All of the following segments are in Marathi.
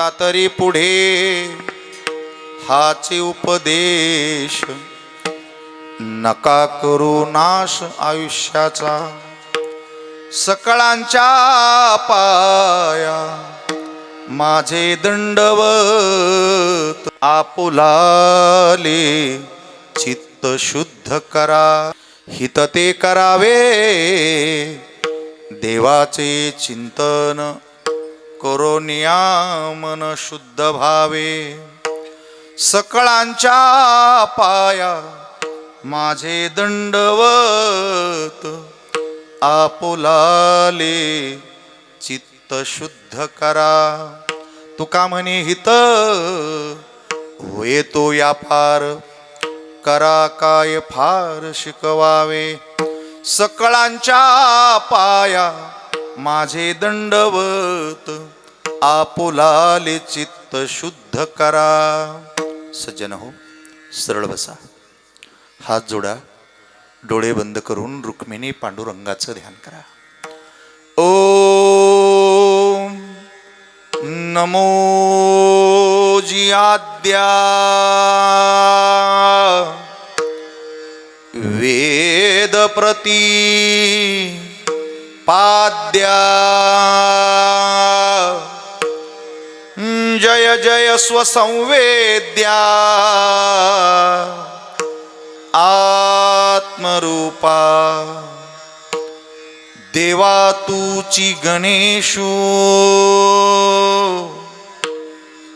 आता तरी पुढे हाचे उपदेश, नका करू नाश आयुष्याचा, सकळांच्या पाया माझे दंडवत, आपुलाले चित्त शुद्ध करा, हित ते करावे देवाचे चिंतन, करोनिया मन शुद्ध भावे, सकळांच्या पाया माझे दंडवत, आपुलाले चित्त शुद्ध करा. तुका म्हणे हित होय तो या फार, करा काय फार शिकवावे, सकळांच्या पाया माझे दंडवत, आपुलाले चित्त शुद्ध करा. सज्जन हो, सरळ बसा, हात जोडा, डोळे बंद करून रुक्मिणी पांडुरंगाचं ध्यान करा. ओम नमो जी आद्या वेद प्रती पाद्या, जय जय स्वसंवेद्या, आत्मरूपा, देवा तूची गणेशो,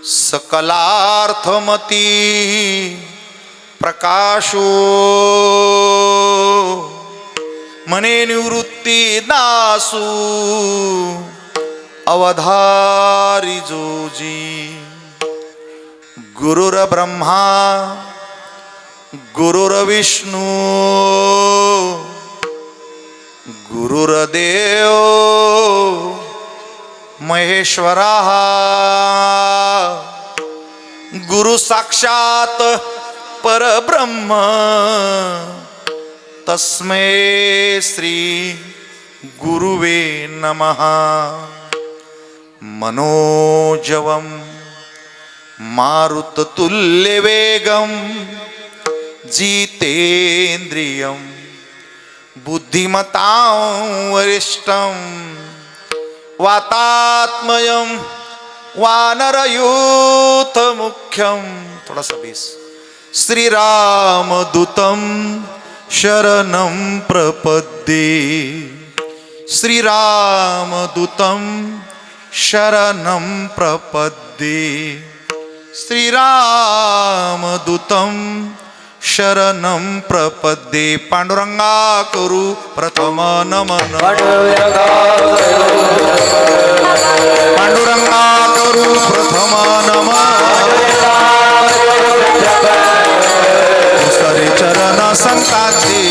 सकलार्थमती प्रकाशो, मने निवृत्ती नासू, अवधारी जोजी. गुरुर ब्रह्मा गुरुर्विष्णू गुरुर्देव महेश्वरा, गुरु साक्षात परब्रह्म, तस्मै श्री गुरुवे नमः. मनोजवं मारुततुल्यवेगं, जितेन्द्रियं बुद्धिमतां वरिष्ठं, वातात्मयं वानरयूथमुख्यं. थोडासा बेस. श्रीरामदूतं शरणं प्रपद्ये, श्रीरामदूतं शरणं प्रपद्ये, श्रीरामदूतं शरणं प्रपद्ये. पांडुरंगा करू प्रथम नमन, पांडुरंगा करू प्रथम नमन, सरे चरण संकाचे,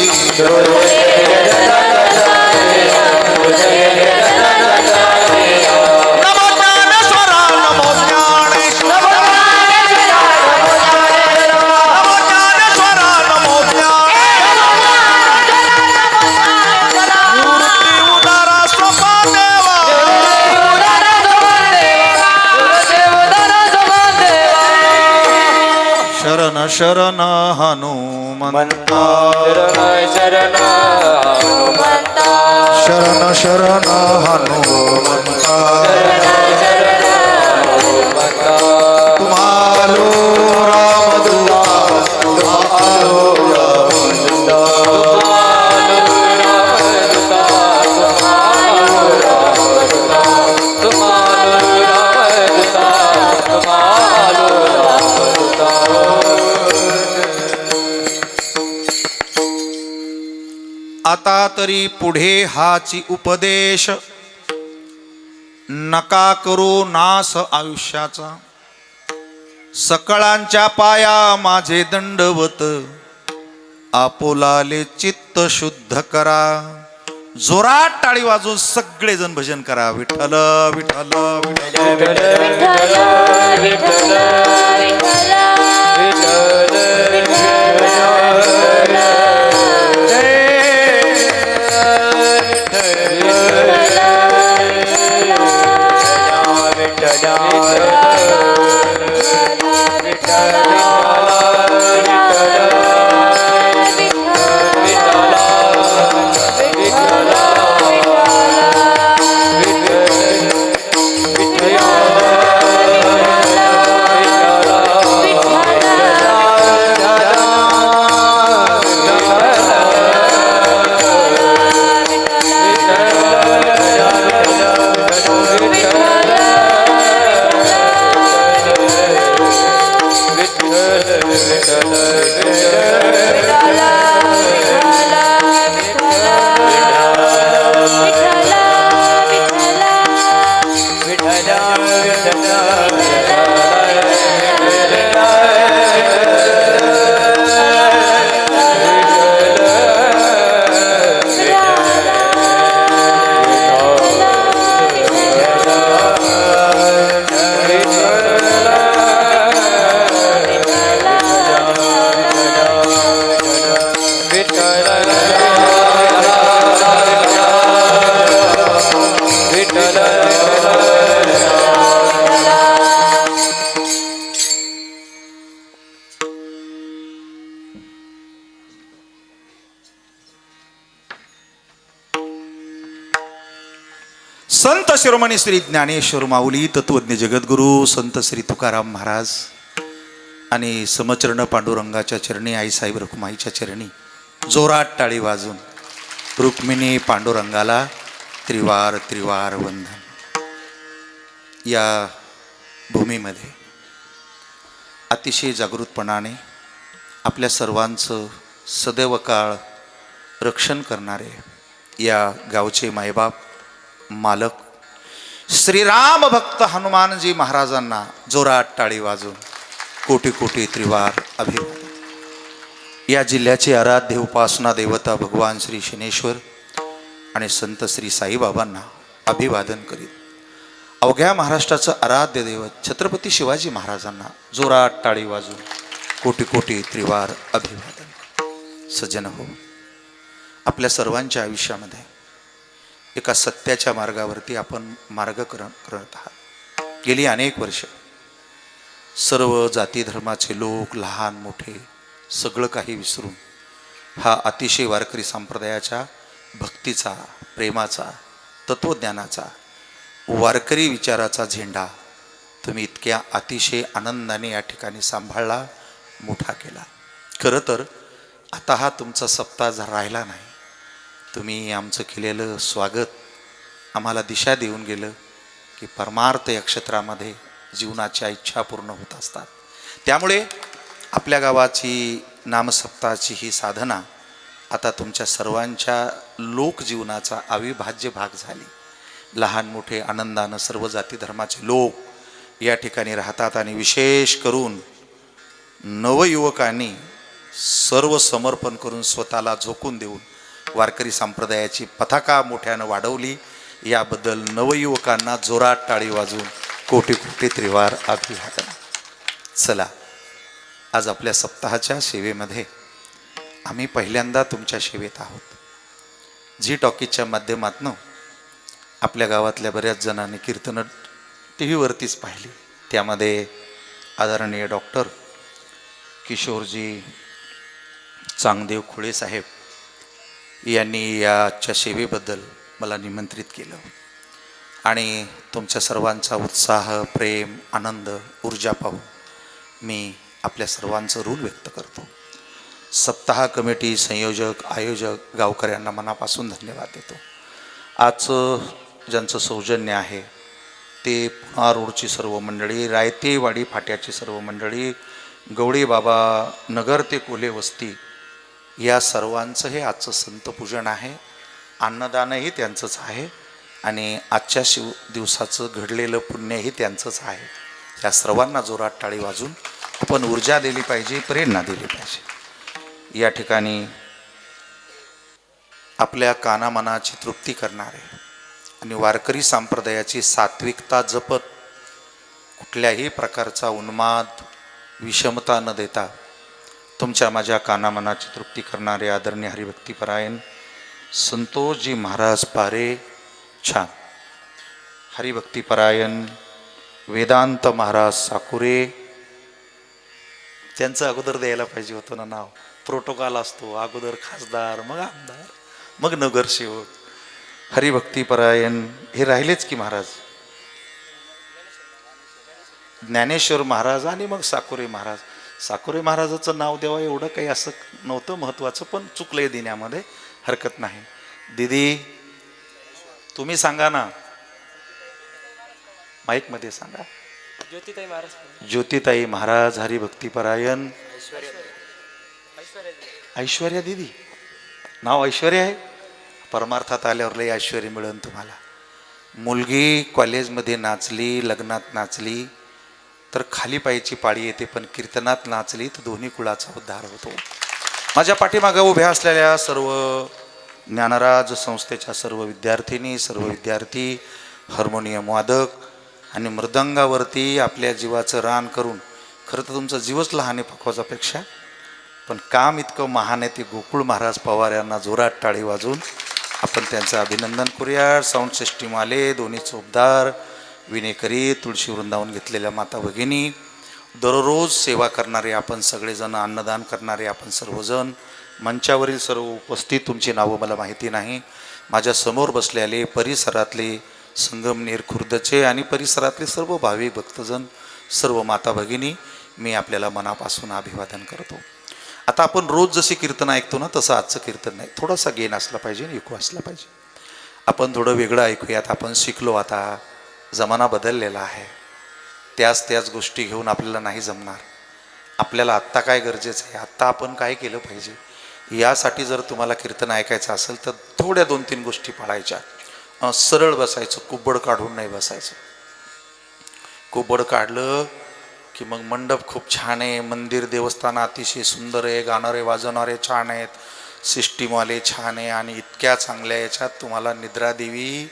शरण हनुमंता, शरण हनुमंता, शरण शरण हनुमंता, तुम्हारो रामदूता, तुम्हारो रामदूता, आता तरी पुढे हाची उपदेश, नका करू नाश आयुष्याचा, सकळांच्या पाया माझे दंडवत, आपुलाले चित्त शुद्ध करा. जोरात टाळी वाजून सगळेजण भजन करा. विठ्ठल विठ्ठल विठ्ठल संत शिरोमणी श्री ज्ञानेश्वर माऊली तत्वज्ञ जगद्गुरु संत श्री तुकाराम महाराज आणि समचरण पांडुरंगाच्या चरणी आईसाहेब रखुमाईच्या चरणी जोरात टाळी वाजून रुक्मिणी पांडुरंगाला त्रिवार त्रिवार वंदन. या भूमीमध्ये अतिशय जागृतपणाने आपल्या सर्वांचं सदैव काळ रक्षण करणारे या गावचे मायबाप मालक श्रीराम भक्त हनुमानजी महाराजांना जोरात टाळी वाजून कोटी कोटी त्रिवार अभिवादन. या जिल्ह्याचे आराध्य उपासना देवता भगवान श्री शनेश्वर आणि संत श्री साईबाबांना अभिवादन करीत अवघ्या महाराष्ट्राचं आराध्य दैवत छत्रपती शिवाजी महाराजांना जोरात टाळी वाजून कोटी कोटी त्रिवार अभिवादन. सज्जन हो, आपल्या सर्वांच्या आयुष्यामध्ये एका सत्याच्या मार्गावरती आपण मार्गक्रमण करत आहात. गेली अनेक वर्ष सर्व जाती धर्माचे लोक लहान मोठे सगळं काही विसरून हा अतिशय वारकरी संप्रदायाच्या भक्तीचा, प्रेमाचा, तत्वज्ञानाचा, वारकरी विचाराचा झेंडा तुम्ही इतक्या अतिशय आनंदाने या ठिकाणी सांभाळला, मोठा केला. खरं तर आता हा तुमचा सप्ताह राहिला नाही. तुम्ही आमचं केलेलं स्वागत आम्हाला दिशा देऊन गेलं की परमार्थ या क्षेत्रामध्ये जीवनाच्या इच्छा पूर्ण होत असतात. त्यामुळे आपल्या गावाची नामसप्ताहाची ही साधना आता तुमच्या सर्वांच्या लोकजीवनाचा अविभाज्य भाग झाली. लहान मोठे आनंदानं सर्व जाती धर्माचे लोक या ठिकाणी राहतात आणि विशेष करून नवयुवकांनी सर्व समर्पण करून स्वतःला झोकून देऊन वारकरी संप्रदायाची पताका मोठ्यानं वाढवली. याबद्दल नवयुवकांना जोरात टाळी वाजून कोटी कोटी त्रिवार अभिवादन. चला, आज आपल्या सप्ताहाच्या सेवेमध्ये आम्ही पहिल्यांदा तुमच्या सेवेत आहोत. झी टॉकीजच्या माध्यमातून आपल्या गावातल्या बऱ्याच जणांनी कीर्तनं टी व्हीवरतीच पाहिली. त्यामध्ये आदरणीय डॉक्टर किशोरजी चांगदेव खुळे साहेब यांनी याच्या सेवेबद्दल मला निमंत्रित केलं आणि तुमच्या सर्वांचा उत्साह, प्रेम, आनंद, ऊर्जा पाहून मी आपल्या सर्वांचं ऋण व्यक्त करतो. सप्ताह कमिटी, संयोजक, आयोजक, गावकऱ्यांना मनापासून धन्यवाद देतो. आजचं ज्यांचं सौजन्य आहे ते पुणा रोडची सर्व मंडळी, रायतेवाडी फाट्याची सर्व मंडळी, गवळी बाबा नगर ते कोल्हे वस्ती, या सर्वांचं हे आजचं संतपूजन आहे. अन्नदानही त्यांचंच आहे आणि आजच्या दिवसाचं घडलेलं पुण्यही त्यांचंच आहे. या सर्वांना जोरात टाळी वाजून आपण ऊर्जा दिली पाहिजे, प्रेरणा दिली पाहिजे. या ठिकाणी आपल्या कानामनाची तृप्ती करणारे आणि वारकरी संप्रदायाची सात्विकता जपत कुठल्याही प्रकारचा उन्माद, विषमता न देता तुमच्या माझ्या कानामनाची तृप्ती करणारे आदरणीय हरिभक्तीपरायण संतोषजी महाराज पारे छान, हरिभक्तीपरायण वेदांत महाराज साकुरे, त्यांचं अगोदर द्यायला पाहिजे होतं ना नाव. प्रोटोकॉल असतो, अगोदर खासदार, मग आमदार, मग नगरसेवक. हरिभक्तीपरायण हे राहिलेच की महाराज, ज्ञानेश्वर महाराज आणि मग साकुरे महाराज. साकुरे महाराजाचं नाव द्यावं एवढं काही असं नव्हतं महत्त्वाचं, पण चुकलंय देण्यामध्ये हरकत नाही. दीदी तुम्ही सांगा ना, माईकमध्ये सांगा. ज्योतिताई महाराज हरिभक्तीपरायण. ऐश्वर्या दीदी, नाव ऐश्वर्या आहे. परमार्थात आल्यावर लई ऐश्वर्य मिळेल तुम्हाला. मुलगी कॉलेजमध्ये नाचली, लग्नात नाचली तर खाली पायाची पाळी येते, पण कीर्तनात नाचली तर दोन्ही कुळाचा उद्धार होतो. माझ्या पाठीमागे उभ्या असलेल्या सर्व ज्ञानराज संस्थेच्या सर्व विद्यार्थिनी, सर्व विद्यार्थी, हार्मोनियम वादक आणि मृदंगावरती आपल्या जीवाचं रान करून, खरं तर तुमचा जीवच लहान आहे पक्वाजापेक्षा, पण काम इतकं महान आहे ते गोकुळ महाराज पवार यांना जोरात टाळी वाजून आपण त्यांचं अभिनंदन करूया. साऊंड सिस्टीम आले, दोन्ही चोपदार, विनेकरी, तुळशी वृंदावन घेतलेल्या माता भगिनी, दररोज सेवा करणारे आपण सगळेजण, अन्नदान करणारे आपण सर्वजण, मंचावरील सर्व उपस्थित, तुमची नावं मला माहिती नाही, माझ्या समोर बसलेले परिसरातले संगमनेर खुर्दचे आणि परिसरातले सर्व भाविक भक्तजन, सर्व माता भगिनी, मी आपल्याला मनापासून अभिवादन करतो. आता आपण रोज जसे कीर्तन ऐकतो ना, तसं आजचं कीर्तन नाही. थोडासा गेन असला पाहिजे, इको असला पाहिजे. आपण थोडं वेगळं ऐकूयात. आपण शिकलो, आता जमाना बदललेला आहे. त्याच गोष्टी घेऊन आपल्याला नाही जमणार. आपल्याला आत्ता काय गरजेचं आहे, आत्ता आपण काय केलं पाहिजे, यासाठी जर तुम्हाला कीर्तन ऐकायचं असेल तर थोड्या 2-3 गोष्टी पाळायच्या. सरळ बसायचं, कुबड काढून नाही बसायचं. कुबड काढलं की मग मंडप खूप छान आहे, मंदिर देवस्थान अतिशय सुंदर आहे, गाणारे वाजवणारे छान आहेत, सिस्टीमवाले छान आहे, आणि इतक्या चांगल्या याच्यात तुम्हाला निद्रा देवी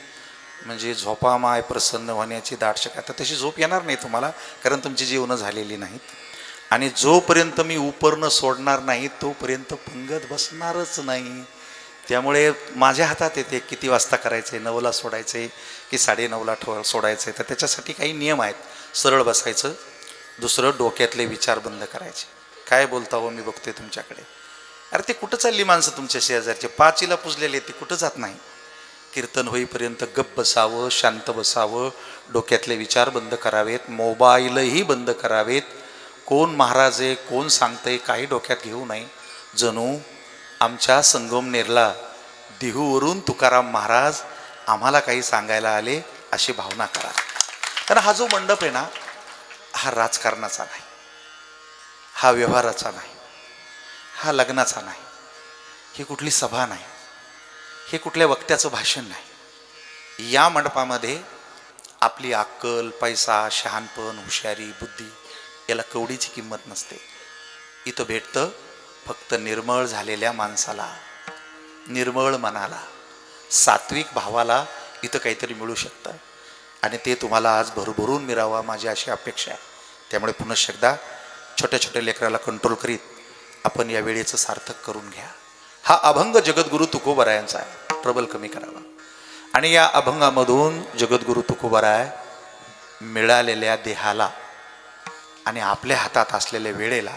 म्हणजे झोपा माय प्रसन्न होण्याची दाट शक्यता. तशी झोप येणार नाही तुम्हाला, कारण तुमची जीवनं झालेली नाहीत. आणि जोपर्यंत मी उपरनं सोडणार नाही तोपर्यंत पंगत बसणारच नाही. त्यामुळे माझ्या हातात येते किती वाजता करायचं आहे, 9ला सोडायचं आहे की 9:30ला सोडायचं आहे. तर त्याच्यासाठी काही नियम आहेत. सरळ बसायचं. दुसरं, डोक्यातले विचार बंद करायचे. काय बोलता हो, मी बघतोय तुमच्याकडे. अरे ते कुठं चालली माणसं तुमच्या शेजारचे, 5ला पुजलेले, ते कुठं जात नाही. कीर्तन होईपर्यंत गप्प बसावं, शांत बसावं, डोक्यातले विचार बंद करावेत, मोबाईलही बंद करावेत. कोण महाराज आहे, कोण सांगतंय, काही डोक्यात घेऊ नये. जणू आमच्या संगमनेरला देहूवरून तुकाराम महाराज आम्हाला काही सांगायला आले, अशी भावना करा. कारण हा जो मंडप आहे ना, हा राजकारणाचा नाही, हा व्यवहाराचा नाही, हा लग्नाचा नाही, ही कुठली सभा नाही, हे कुठल्या वक्त्याचं भाषण नाही. या मंडपामध्ये आपली अक्कल, पैसा, शहाणपण, हुशारी, बुद्धी याला कवडीची किंमत नसते. इथं भेटतं फक्त निर्मळ झालेल्या माणसाला, निर्मळ मनाला, सात्विक भावाला इथं काहीतरी मिळू शकतं. आणि ते तुम्हाला आज भरभरून मिळावं माझी अशी अपेक्षा आहे. त्यामुळे पुनश्च एकदा छोट्या छोट्या लेकराला कंट्रोल करीत आपण या वेळेचं सार्थक करून घ्या. हा अभंग जगद्गुरु तुकोबरायांचा आहे, प्रबल कमी करावा. आणि या अभंगामधून जगद्गुरु तुकोबराय मिळालेल्या देहाला आणि आपल्या हातात असलेल्या वेळेला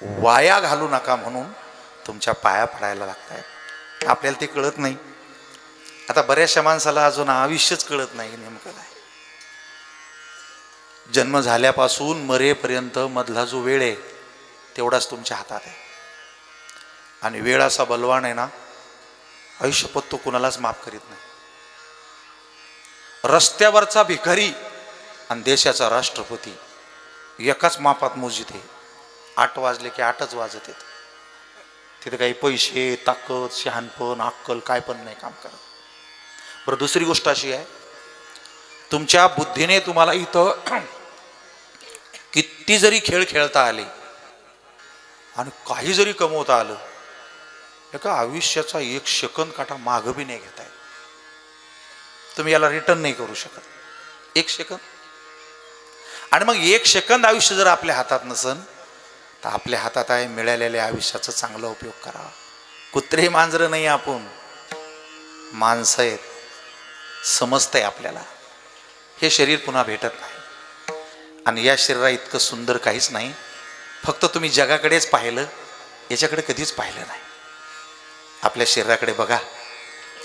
वाया घालू नका म्हणून तुमच्या पाया पडायला लागत आहेत. आपल्याला ते कळत नाही. आता बऱ्याचशा माणसाला अजून आयुष्यच कळत नाही नेमकं काय. जन्म झाल्यापासून मरेपर्यंत मधला जो वेळ आहे तेवढाच तुमच्या हातात आहे. आणि वेळ असा बलवान आहे ना, आयुष्यपत तो कुणालाच माफ करीत नाही. रस्त्यावरचा भिकारी आणि देशाचा राष्ट्रपती एकाच मापात मोजित आहे. 8 वाजले की 8च वाजत येत. तिथे काही पैसे, ताकद, शहाणपण, अक्कल काय पण नाही काम करत. बरं, दुसरी गोष्ट अशी आहे, तुमच्या बुद्धीने तुम्हाला इथं किती जरी खेळ खेळता आले आणि काही जरी कमवता आलं, एका आयुष्याचा 1 सेकंद काटा मागं बी नाही घेताय. तुम्ही याला रिटर्न नाही करू शकत. 1 सेकंद. आणि मग 1 सेकंद आयुष्य जर आपल्या हातात नसन, तर आपल्या हातात आहे मिळालेल्या आयुष्याचा चांगला उपयोग करा. कुत्रे मांजरं नाही, आपण माणसं आहेत. समजतंय आपल्याला हे शरीर पुन्हा भेटत नाही. आणि या शरीरा इतकं सुंदर काहीच नाही. फक्त तुम्ही जगाकडेच पाहिलं, याच्याकडे कधीच पाहिलं नाही. आपल्या शरीराकडे बघा,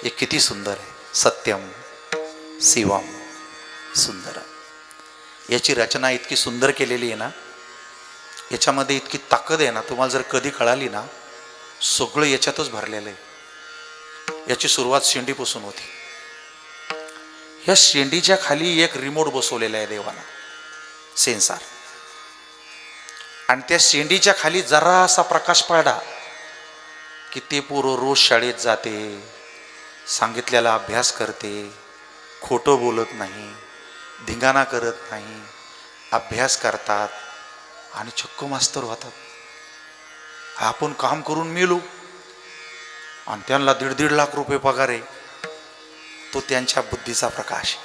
हे किती सुंदर आहे. सत्यम शिवम सुंदर. याची रचना इतकी सुंदर केलेली आहे ना, याच्यामध्ये इतकी ताकद आहे ना, तुम्हाला जर कधी कळाली ना, सगळं याच्यातच भरलेलं आहे. याची सुरुवात शेंडीपासून होती. या शेंडीच्या खाली एक रिमोट बसवलेला आहे देवाला, सेन्सर. आणि त्या शेंडीच्या खाली जरासा प्रकाश पडला की ते पोरं रोज शाळेत जाते, सांगितलेला अभ्यास करते, खोटं बोलत नाही, धिंगाणा करत नाही, अभ्यास करतात आणि चक्क मास्तर होतात. आपण काम करून मेलो आणि त्यांना 1.5 लाख रुपये पगार आहे. तो त्यांच्या बुद्धीचा प्रकाश.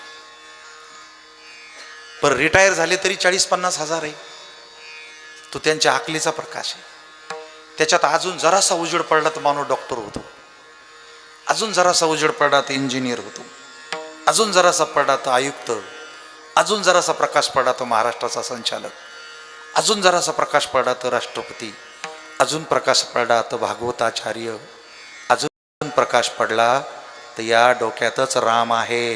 पण रिटायर झाले तरी 40-50 हजार आहे, तो त्यांच्या अकलीचा प्रकाश आहे. त्याच्यात अजून जरासा उजेड पडला तर माणूस डॉक्टर होतो, अजून जरासा उजेड पडला तर इंजिनियर होतो, अजून जरासा पडला तर आयुक्त, अजून जरासा प्रकाश पडला तर महाराष्ट्राचा संचालक, अजून जरासा प्रकाश पडला तर राष्ट्रपती, अजून प्रकाश पडला तर भागवताचार्य, अजून प्रकाश पडला तर या डोक्यातच राम आहे.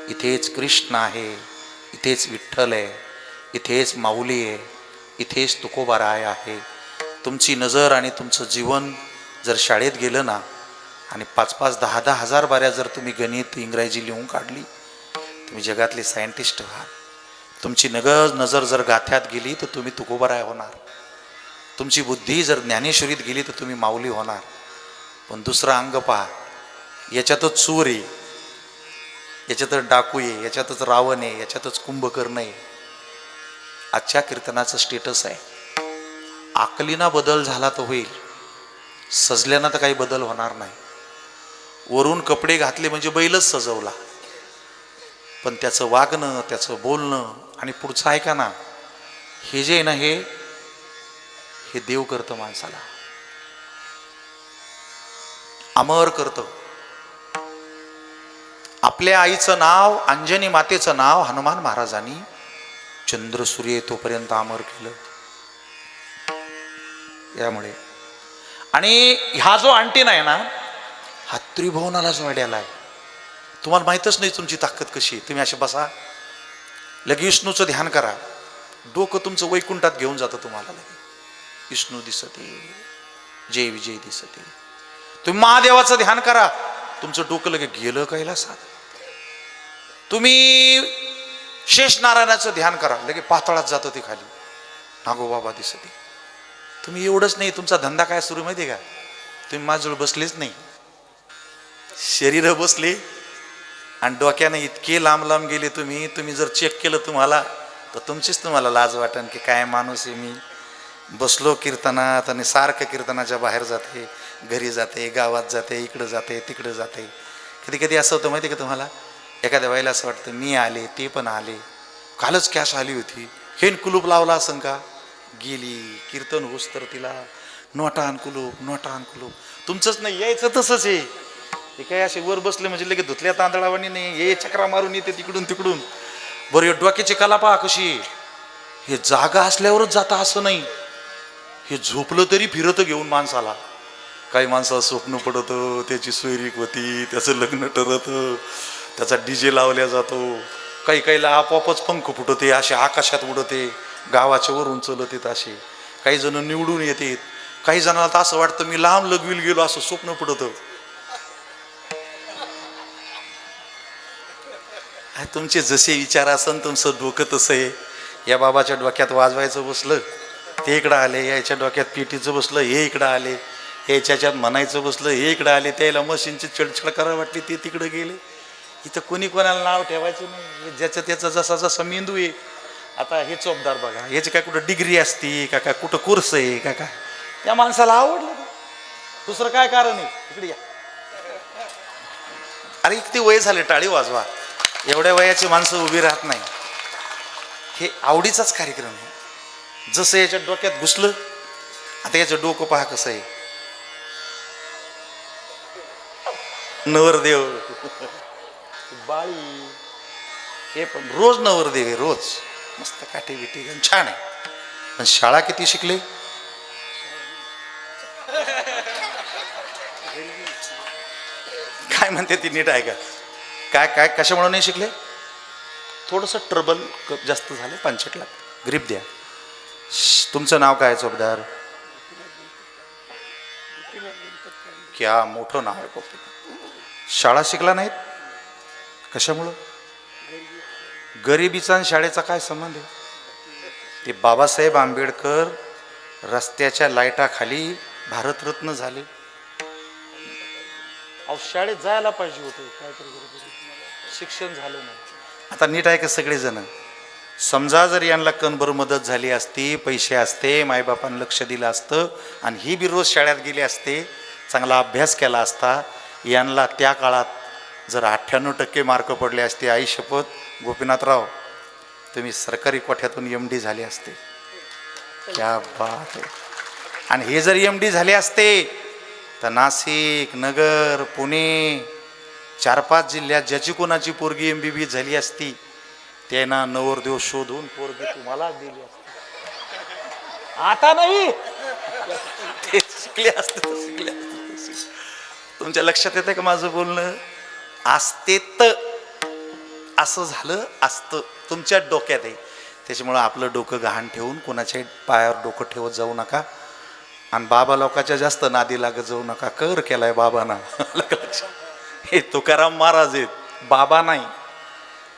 इथेच कृष्ण आहे, इथेच विठ्ठल आहे, इथेच माऊली आहे, इथेच तुकोबाराय आहे. तुमची नजर आणि तुमचं जीवन जर शाळेत गेलं ना आणि 5-5, 10-10 हजार बाऱ्या जर तुम्ही गणित इंग्रजी लिहून काढली, तुम्ही जगातले सायंटिस्ट व्हाल. तुमची नजर जर गाथ्यात गेली तर तुम्ही तुकोबाराय होणार. तुमची बुद्धी जर ज्ञानेश्वरीत गेली तर तुम्ही माऊली होणार. पण दुसरं अंग पहा, याच्यातच चोर आहे, याच्यातच डाकू आहे, याच्यातच रावण आहे, याच्यातच कुंभकर्ण आहे. आजच्या कीर्तनाचं स्टेटस आहे, आकलीना बदल झाला तर होईल, सजल्यानं तर काही बदल होणार नाही. वरून कपडे घातले म्हणजे बैलच सजवला, पण त्याचं वागणं, त्याचं बोलणं आणि पुढचं ऐका ना, हे जे आहे ना, हे देव करतं माणसाला, अमर करतं. आपल्या आईचं नाव, अंजनी मातेचं नाव हनुमान महाराजांनी चंद्र सूर्य येतोपर्यंत अमर केलं. यामुळे आणि हा जो अंटीन आहे ना, हा त्रिभुवनालाच वेड्याला आहे. तुम्हाला माहीतच नाही तुमची ताकद कशी आहे. तुम्ही असे बसा, लगे विष्णूचं ध्यान करा, डोकं तुमचं वैकुंठात घेऊन जातं तुम्हाला. लगे विष्णू दिसते, जय विजय दिसते. तुम्ही महादेवाचं ध्यान करा, तुमचं डोकं लगे गेलं कैलासात. तुम्ही शेष नारायणाचं ध्यान करा, लगे पाताळात जातं ते खाली, नागोबाबा दिसते. तुम्ही एवढंच नाही, तुमचा धंदा काय सुरू माहिती आहे का? तुम्ही माझ्याजवळ बसलेच नाही, शरीर बसले आणि डोक्याने इतके लांब लांब गेले. तुम्ही जर चेक केलं तुम्हाला तर तुमचीच तुम्हाला लाज वाटेल की काय माणूस आहे मी. बसलो कीर्तनात आणि सारखं कीर्तनाच्या बाहेर जाते, घरी जाते, गावात जाते, इकडं जाते, तिकडं जाते. कधी कधी असं होतं माहिती आहे का तुम्हाला, एखाद्या वेळेला असं वाटतं मी आले, ते पण आले, कालच कॅश आली होती, हे कुलूप लावला असं का, गेली. कीर्तन होस तर तिला नोटान कुलूप, नोटान कुलूप. तुमचंच नाही, यायचं तसंच आहे. हे काय असे वर बसले म्हणजे लगेच धुतल्या तांदळावानी नाही, हे चक्रा मारून येते तिकडून तिकडून. बरं, डोक्याची कला पहा कशी, हे जागा असल्यावरच जाता असं नाही, हे झोपलं तरी फिरतं घेऊन माणसाला. काही माणसाला स्वप्न पडतं, त्याची सोयरीक होती, त्याचं लग्न ठरतं, त्याचा डीजे लावल्या जातो. काही काहीला आपोआपच पंख फुटते, असे आकाशात उडते, गावाच्या वरून चलत येत असे. काही जण निवडून येतात, काही जणाला तर असं वाटतं मी लांब लगविल गेलो असं स्वप्न पडतं. तुमचे जसे विचार असन तुमचं डोकं तसं आहे. या बाबाच्या डोक्यात वाजवायचं बसलं, ते इकडं आले. याच्या डोक्यात पेटीचं बसलं, हे इकडं आले. याच्यात म्हणायचं बसलं, हे इकडं आले. त्याला मशीनची चिडचिड करायला वाटली, ते तिकडं गेले. इथं कोणी कोणाला नाव ठेवायचं नाही, ज्याचं त्याचा जसा जसा मेंदू आहे. आता हे चोपदार बघा, याची काय कुठं डिग्री असती का, काय कुठं कोर्स आहे का, काय त्या माणसाला आवडलं, दुसरं काय कारण आहे. इकडे या. अरे किती वय झाले, टाळी वाजवा. एवढ्या वयाची माणसं उभी राहत नाही. हे आवडीचाच कार्यक्रम आहे. जसं याच्या डोक्यात घुसलं, आता याचं डोकं पहा कसं आहे. नवरदेव बाळी, हे पण रोज नवरदेव आहे, रोज मस्त काठी बिटी छान आहे. पण शाळा किती शिकले, काय म्हणते ती नीट आहे का, काय काय कशामुळे नाही शिकले. थोडंसं ट्रबल जास्त झाले, पंचेटला ग्रीप द्या. तुमचं नाव काय चोपदार, क्या मोठं नाव आहे. कॉपी शाळा शिकला नाहीत, कशामुळं. गरिबीचा आणि शाळेचा काय संबंध आहे. ते बाबासाहेब आंबेडकर रस्त्याच्या लाईटाखाली भारतरत्न झाले. अहो शाळेत जायला पाहिजे होतं, काहीतरी शिक्षण झालं नाही. आता नीट आहे का सगळेजण, समजा जर यांना कणभर मदत झाली असती, पैसे असते, मायबापांनी लक्ष दिलं असतं आणि ही बी रोज शाळेत गेली असते, चांगला अभ्यास केला असता, यांना त्या काळात जर 98% मार्क पडले असते, आई शपथ गोपीनाथराव तुम्ही सरकारी कोठ्यातून MD झाले असते. क्या बात आहे. आणि हे जर MD झाले असते तर नाशिक, नगर, पुणे 4-5 जिल्ह्यात ज्याची कोणाची पोरगी MBBS झाली असती, त्यांना नवरदेव शोधून पोरगी तुम्हाला दिली असती. आता नाही, ते शिकले असते, शिकले तुमच्या लक्षात येते का माझं बोलणं. असते तर असं झालं असतं तुमच्या डोक्यात आहे. त्याच्यामुळं आपलं डोकं गहाण ठेवून कोणाच्या पायावर डोकं ठेवत जाऊ नका आणि बाबा लोकांच्या जास्त नादी लागत जाऊ नका. कर केलाय बाबांना. हे तुकाराम महाराज आहेत, बाबा नाही.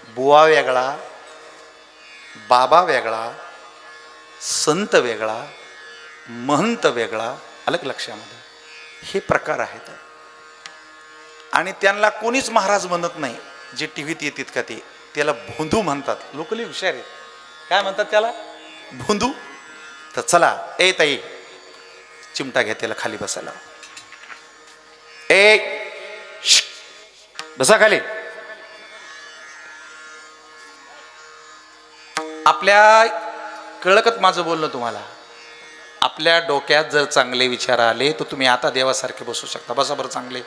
बुवा वेगळा, बाबा वेगळा, संत वेगळा, महंत वेगळा. अलग लक्षामध्ये हे प्रकार आहेत. आणि त्यांना कोणीच महाराज म्हणत नाही. जे टीव्हीत येतात का ते, त्याला भोंदू म्हणतात. लोकली हुशार आहेत. काय म्हणतात त्याला? भोंदू. तर चला ए ताई, चिमटा घ्या, त्याला खाली बसायला. बसा खाली. आपल्या कळकत माझं बोलणं तुम्हाला, आपल्या डोक्यात जर चांगले विचार आले तर तुम्ही आता देवासारखे बसू शकता. बसा बरं चांगले.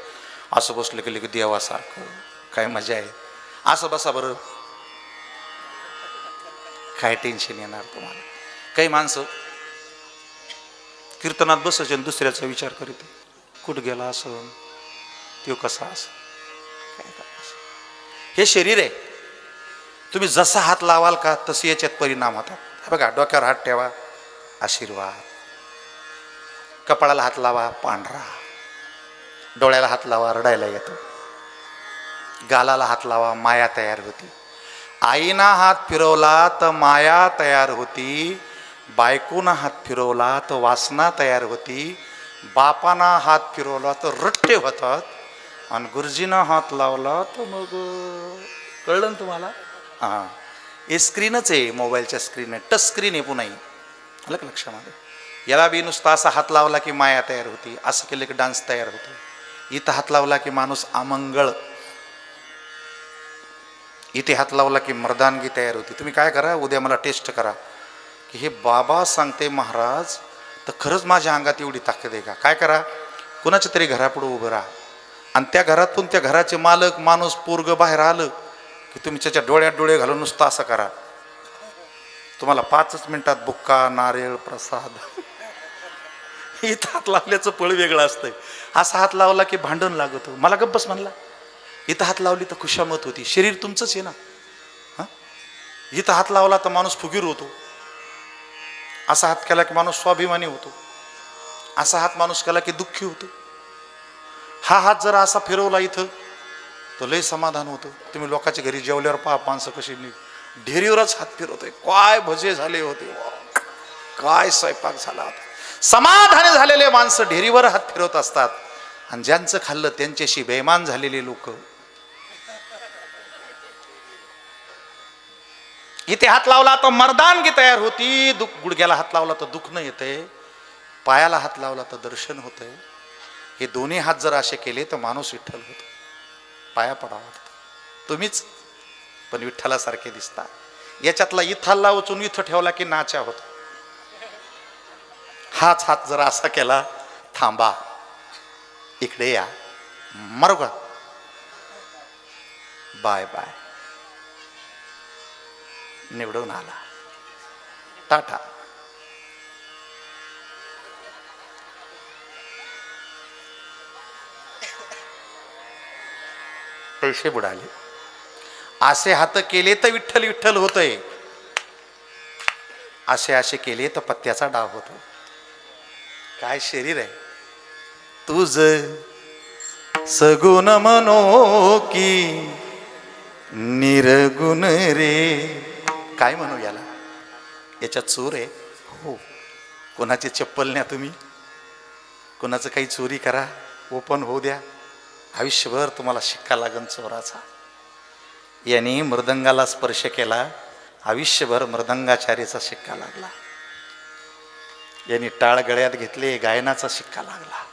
असं बसलं की देवासारखं काय मजा आहे. असं बसा बरं, काय टेन्शन येणार तुम्हाला. काही माणसं कीर्तनात बसायचे आणि दुसऱ्याचा विचार करीत, कुठं गेला असं, तो कसा असं, काय करायचं. हे शरीर आहे. तुम्ही जसा हात लावाल का तसे याच्यात परिणाम होतात. बघा, डोक्यावर हात ठेवा, आशीर्वाद. कपाळाला हात लावा, पांढरा. डोळ्याला हात लावा, रडायला येतं. गालाला हात लावा, माया तयार होती. आईना हात फिरवला तर माया तयार होती. बायकोना हात फिरवला तर वासना तयार होती. बापाना हात फिरवला तर रट्टे होतात. आणि गुरुजीनं हात लावला तर मग कळलं ना तुम्हाला. हां, हे स्क्रीनच आहे, मोबाईलच्या स्क्रीन आहे, टच स्क्रीन आहे पुन्हा. आलं का लक्षामध्ये. याला बी नुसता असा हात लावला की माया तयार होती, असं केलं की डान्स तयार होतो. इथं हात लावला की माणूस अमंगळ, इथे हात लावला की मर्दानगी तयार होती. तुम्ही काय करा, उद्या मला टेस्ट करा की हे बाबा सांगते महाराज तर खरंच माझ्या अंगात एवढी ताकद आहे का. काय करा, कुणाच्या तरी घरापुढं उभं राहा आणि त्या घरातून त्या घराचे मालक माणूस पोरग बाहेर आलं की तुम्ही त्याच्या डोळ्यात डोळे घालून नुसतं असं करा. तुम्हाला 5 मिनिटात बुक्का, नारळ, प्रसाद. इथं हात लावल्याचं पळ वेगळं असतंय. असा हात लावला की भांडण लागत. मला गप्पच म्हणला. इथं हात लावली तर खुशामत होती. शरीर तुमचंच आहे ना. हां, इथं हात लावला तर माणूस फुगीर होतो. असा हात केला की माणूस स्वाभिमानी होतो. असा हात माणूस केला की दुःखी होतो. हा हात जर असा फिरवला इथं तर लय समाधान होतं. तुम्ही लोकांच्या घरी जेवल्यावर पहा माणसं कशी ढेरीवरच हात फिरवतोय. काय भजे झाले होते, काय स्वयंपाक झाला होता. समाधानी झालेले माणसं ढेरीवर हात फिरवत असतात. आणि ज्यांचं खाल्लं त्यांच्याशी बेईमान झालेले लोक इथे हात लावला तर मर्दानगी तयार होती. गुडघ्याला हात लावला तर दुखणं येतंय. पायाला हात लावला तर दर्शन होतंय. हे दोन्ही हात जर असे केले तर माणूस विठ्ठल होतो. पाया पडावा तुम्हीच, पण विठ्ठलासारखे दिसता. याच्यातला इथाला उचून इथं ठेवला की नाचा होतो. हाच हात जर असा केला, थांबा, इकडे या, मारू का, बाय बाय, निवडून आला, टाटा. पैसे बुडाले. असे हात केले तर विठ्ठल विठ्ठल होतय. असे असे केले तर पत्त्याचा डाव होतो. काय शरीर आहे तुझ सगुण म्हणो की निर्गुण रे. काय म्हणू याला, याच्यात चोर आहे. हो, कोणाची चप्पल न्या तुम्ही, कोणाचं काही चोरी करा, ओपन होऊ द्या, आयुष्यभर तुम्हाला शिक्का लागन चोराचा. यांनी मृदंगाला स्पर्श केला, आयुष्यभर मृदंगाचार्याचा शिक्का लागला. यांनी टाळ गळ्यात घेतले, गायनाचा शिक्का लागला.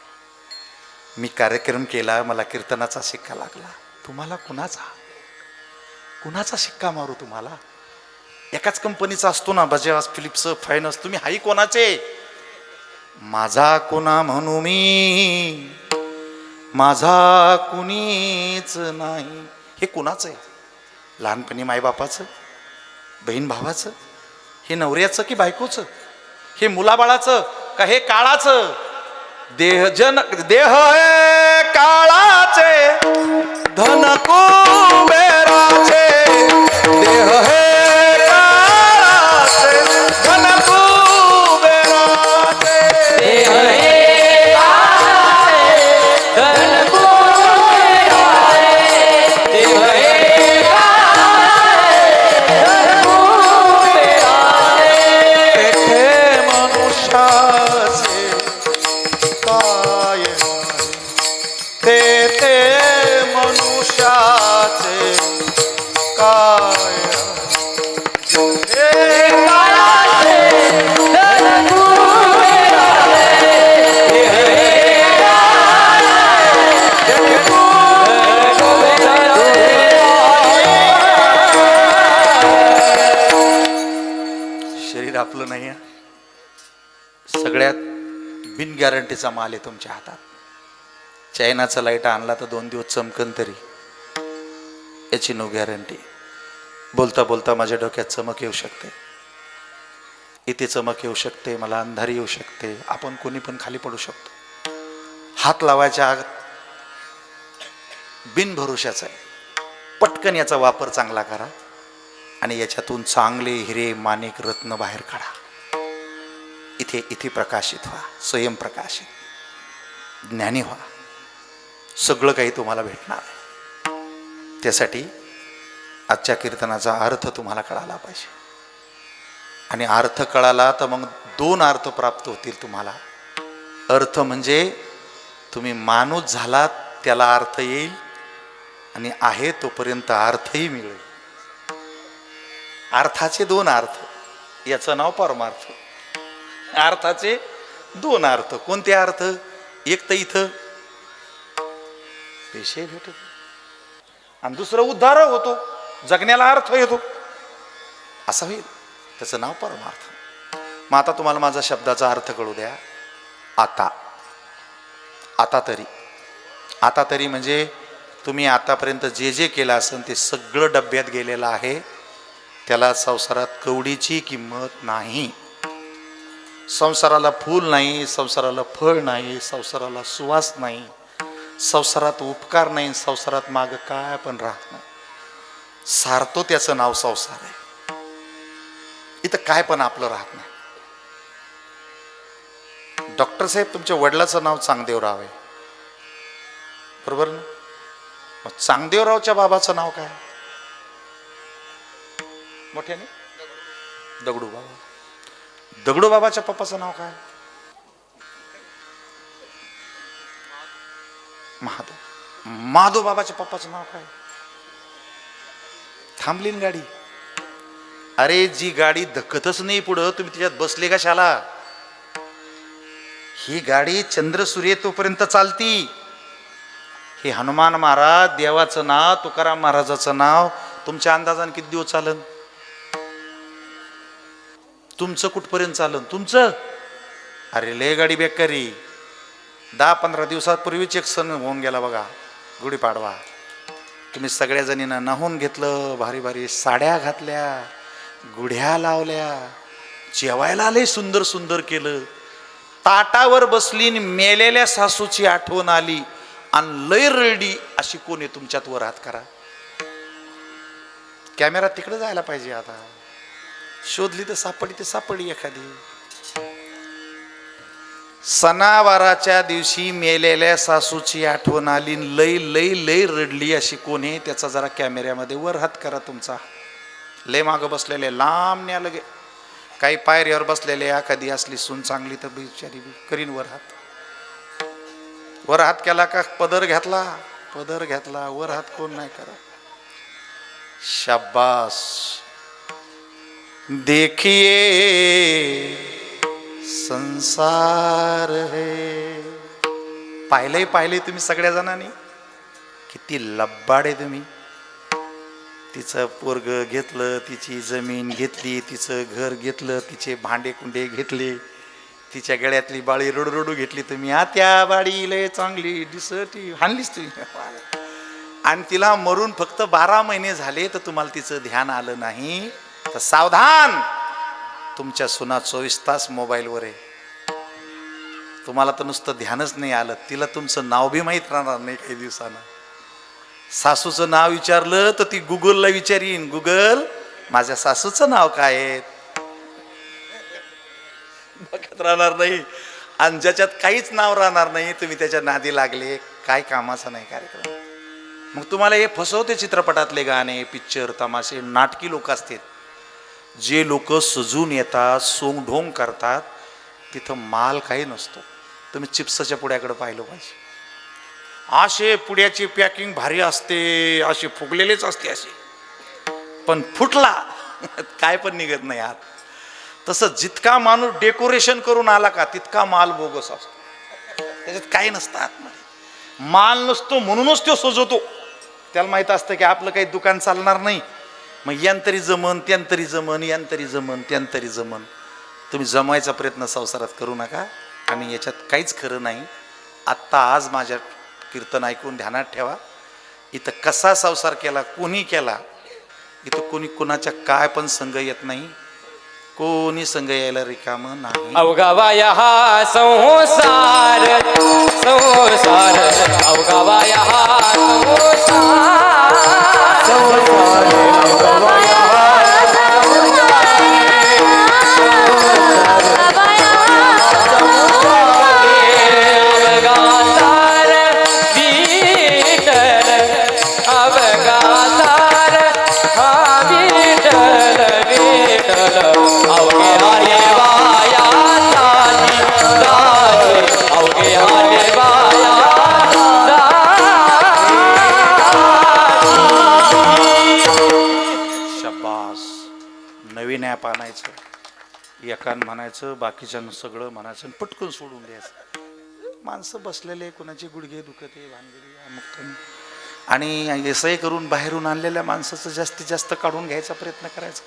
मी कार्यक्रम केला, मला कीर्तनाचा शिक्का लागला. तुम्हाला कुणाचा शिक्का मारू. तुम्हाला एकाच कंपनीचा असतो ना, बजाज, फिलिप्स, फायनस. तुम्ही हाई कोणाचे. माझा कोणा म्हणू मी, माझा कुणीच नाही. हे कुणाचं आहे. लहानपणी मायबापाचं, बहीण भावाचं, हे नवऱ्याचं की बायकोचं, हे मुलाबाळाचं का हे काळाचं. देह हे काळाचे, धन कुबेराचे, बिन गॅरंटीचा माल आहे तुमच्या हातात. चायनाचा लाईट आणला तर 2 दिवस चमकन तरी, याची नो गॅरंटी. बोलता बोलता माझ्या डोक्यात चमक येऊ शकते, इथे चमक येऊ शकते, मला अंधारी येऊ शकते, आपण कोणी पण खाली पडू शकतो. हात लावायच्या आत बिनभरोशाचा आहे. पटकन याचा वापर चांगला करा आणि याच्यातून चांगले हिरे माणिक रत्न बाहेर काढा. इथे इथे प्रकाशित व्हा, स्वयंप्रकाशित, ज्ञानी व्हा. सगळं काही तुम्हाला भेटणार आहे. त्यासाठी आजच्या कीर्तनाचा अर्थ तुम्हाला कळाला पाहिजे. आणि अर्थ कळाला तर मग 2 अर्थ प्राप्त होतील तुम्हाला. अर्थ म्हणजे तुम्ही माणूस झालात त्याला अर्थ येईल, आणि आहे तोपर्यंत अर्थही मिळेल. अर्थाचे 2 अर्थ, याचं नाव परमार्थ. अर्थाचे 2 अर्थ. कोणते अर्थ? एक तर इथं पैसे भेटत, आणि दुसरं उद्धार होतो, जगण्याला अर्थ येतो, असं होईल. त्याचं नाव परमार्थ. मग आता तुम्हाला माझा शब्दाचा अर्थ कळू द्या. आता तरी म्हणजे तुम्ही आतापर्यंत जे जे केलं असेल ते सगळं डब्यात गेलेलं आहे. त्याला संसारात कवडीची किंमत नाही. संसाराला फूल नाही, संसाराला फळ नाही, संसाराला सुवास नाही, संसारात उपकार नाही, संसारात माग काय पण राहत नाही. सारतो त्याचं नाव संसार आहे. इथं काय पण आपलं राहत नाही. डॉक्टर साहेब, तुमच्या वडिलाचं नाव चांगदेवराव आहे, बरोबर ना? मग चांगदेवरावच्या बाबाचं नाव काय? मोठ्याने दगडू बाबा. दगडू बाबाच्या पप्पाचं नाव काय? महादेव. माधव बाबाच्या पप्पाचं नाव काय? थांबली ना गाडी. अरे जी गाडी धक्कतच नाही पुढं, तुम्ही त्याच्यात बसले कशाला? ही गाडी चंद्र सूर्य तोपर्यंत चालती. हे हनुमान महाराज, देवाचं नाव, तुकाराम महाराजाचं नाव तुमच्या अंदाजाने किती दिवस चालन? तुमचं कुठपर्यंत चालन तुमचं? अरे लय गाडी बेकारी. 10-15 दिवसापूर्वीच एक सण होऊन गेला बघा, गुढीपाडवा. तुम्ही सगळ्या जणींना नहून घेतलं, भारी भारी साड्या घातल्या, गुढ्या लावल्या, जेवायला लय सुंदर सुंदर केलं. ताटावर बसली, मेलेल्या सासूची आठवण आली आणि लय रडली. अशी कोण आहे तुमच्यात? वर हात करा. कॅमेरा तिकडे जायला पाहिजे. आता शोधली तर सापडी एखादी. सणावाराच्या दिवशी मेलेल्या सासूची आठवण आली, लय लय लय रडली, अशी कोण आहे? त्याचा जरा कॅमेऱ्यामध्ये वर हात करा तुमचा. लय मागं बसलेले लांब न्या लगे. काही पायरीवर बसलेले एखादी असली सून चांगली तर बिचारी करीन वर हात. वर हात केला का पदर घेतला, पदर घेतला, वर हात कोण नाही करा. शाबास. देखिए संसार है. पाहिलंय तुम्ही सगळ्या जणांनी? किती लब्बाड आहे तुम्ही. तिचं पोरग घेतलं, तिची जमीन घेतली, तिचं घर घेतलं, तिचे भांडे कुंडे घेतले, तिच्या गळ्यातली बाळी रडू घेतली तुम्ही. त्या बाळी लय चांगली दिसती, हाणलीच तुम्ही. आणि तिला मरून फक्त 12 महिने झाले तर तुम्हाला तिचं ध्यान आलं नाही. तर सावधान, तुमच्या सुना 24 तास मोबाईलवर आहे. तुम्हाला तर नुसतं ध्यानच नाही आलं, तिला तुमचं नाव बी माहीत राहणार नाही काही दिवसानं. सासूचं नाव विचारलं तर ती गुगलला विचारीन, गुगल माझ्या सासूचं नाव काय आहे? बघत राहणार नाही. आणि ज्याच्यात काहीच नाव राहणार नाही तुम्ही त्याच्या नादी लागले, काय कामाचा नाही कार्यक्रम. मग तुम्हाला हे फसवते. चित्रपटातले गाणे, पिक्चर, तमाशे, नाटकी लोक असतात. जे लोक सजून येतात, सोंगढोंग करतात, तिथं माल काही नसतो. तुम्ही चिप्सच्या पुड्याकडे पाहिलं पाहिजे. असे पुड्याची पॅकिंग भारी असते, असे फुगलेलेच असते असे, पण फुटला काय पण निघत नाही आत. तसं जितका माणूस डेकोरेशन करून आला का तितका माल बोगस असतो. त्याच्यात काही नसतं आतमध्ये. माल नसतो म्हणूनच तो सजवतो. त्याला माहित असतं की आपलं काही दुकान चालणार नाही. मग यांतरी जमन, त्यांतरी जमन, यांतरी जमन, त्यांतरी जमन. तुम्ही जमायचा प्रयत्न संसारात करू नका. आणि याच्यात काहीच खरं नाही. आत्ता आज माझ्या कीर्तन ऐकून ध्यानात ठेवा, इथं कसा संसार केला कोणी केला, इथं कोणी कुणाच्या काय पण संग येत नाही, कोणी संग यायला रिकामं नाही. अवघावाया हा संसार संसार अवघावाया हा संसार शब्बास. नवीन ॲप आणायचं, एकान म्हणायचं, बाकीच्यानं सगळं म्हणायचं आणि पटकन सोडून द्यायचं. माणसं बसलेले, कोणाचे गुडघे दुखते, भानगडी अमुक आणि असंही करून बाहेरून आणलेल्या माणसाचं जास्तीत जास्त काढून घ्यायचा प्रयत्न करायचा.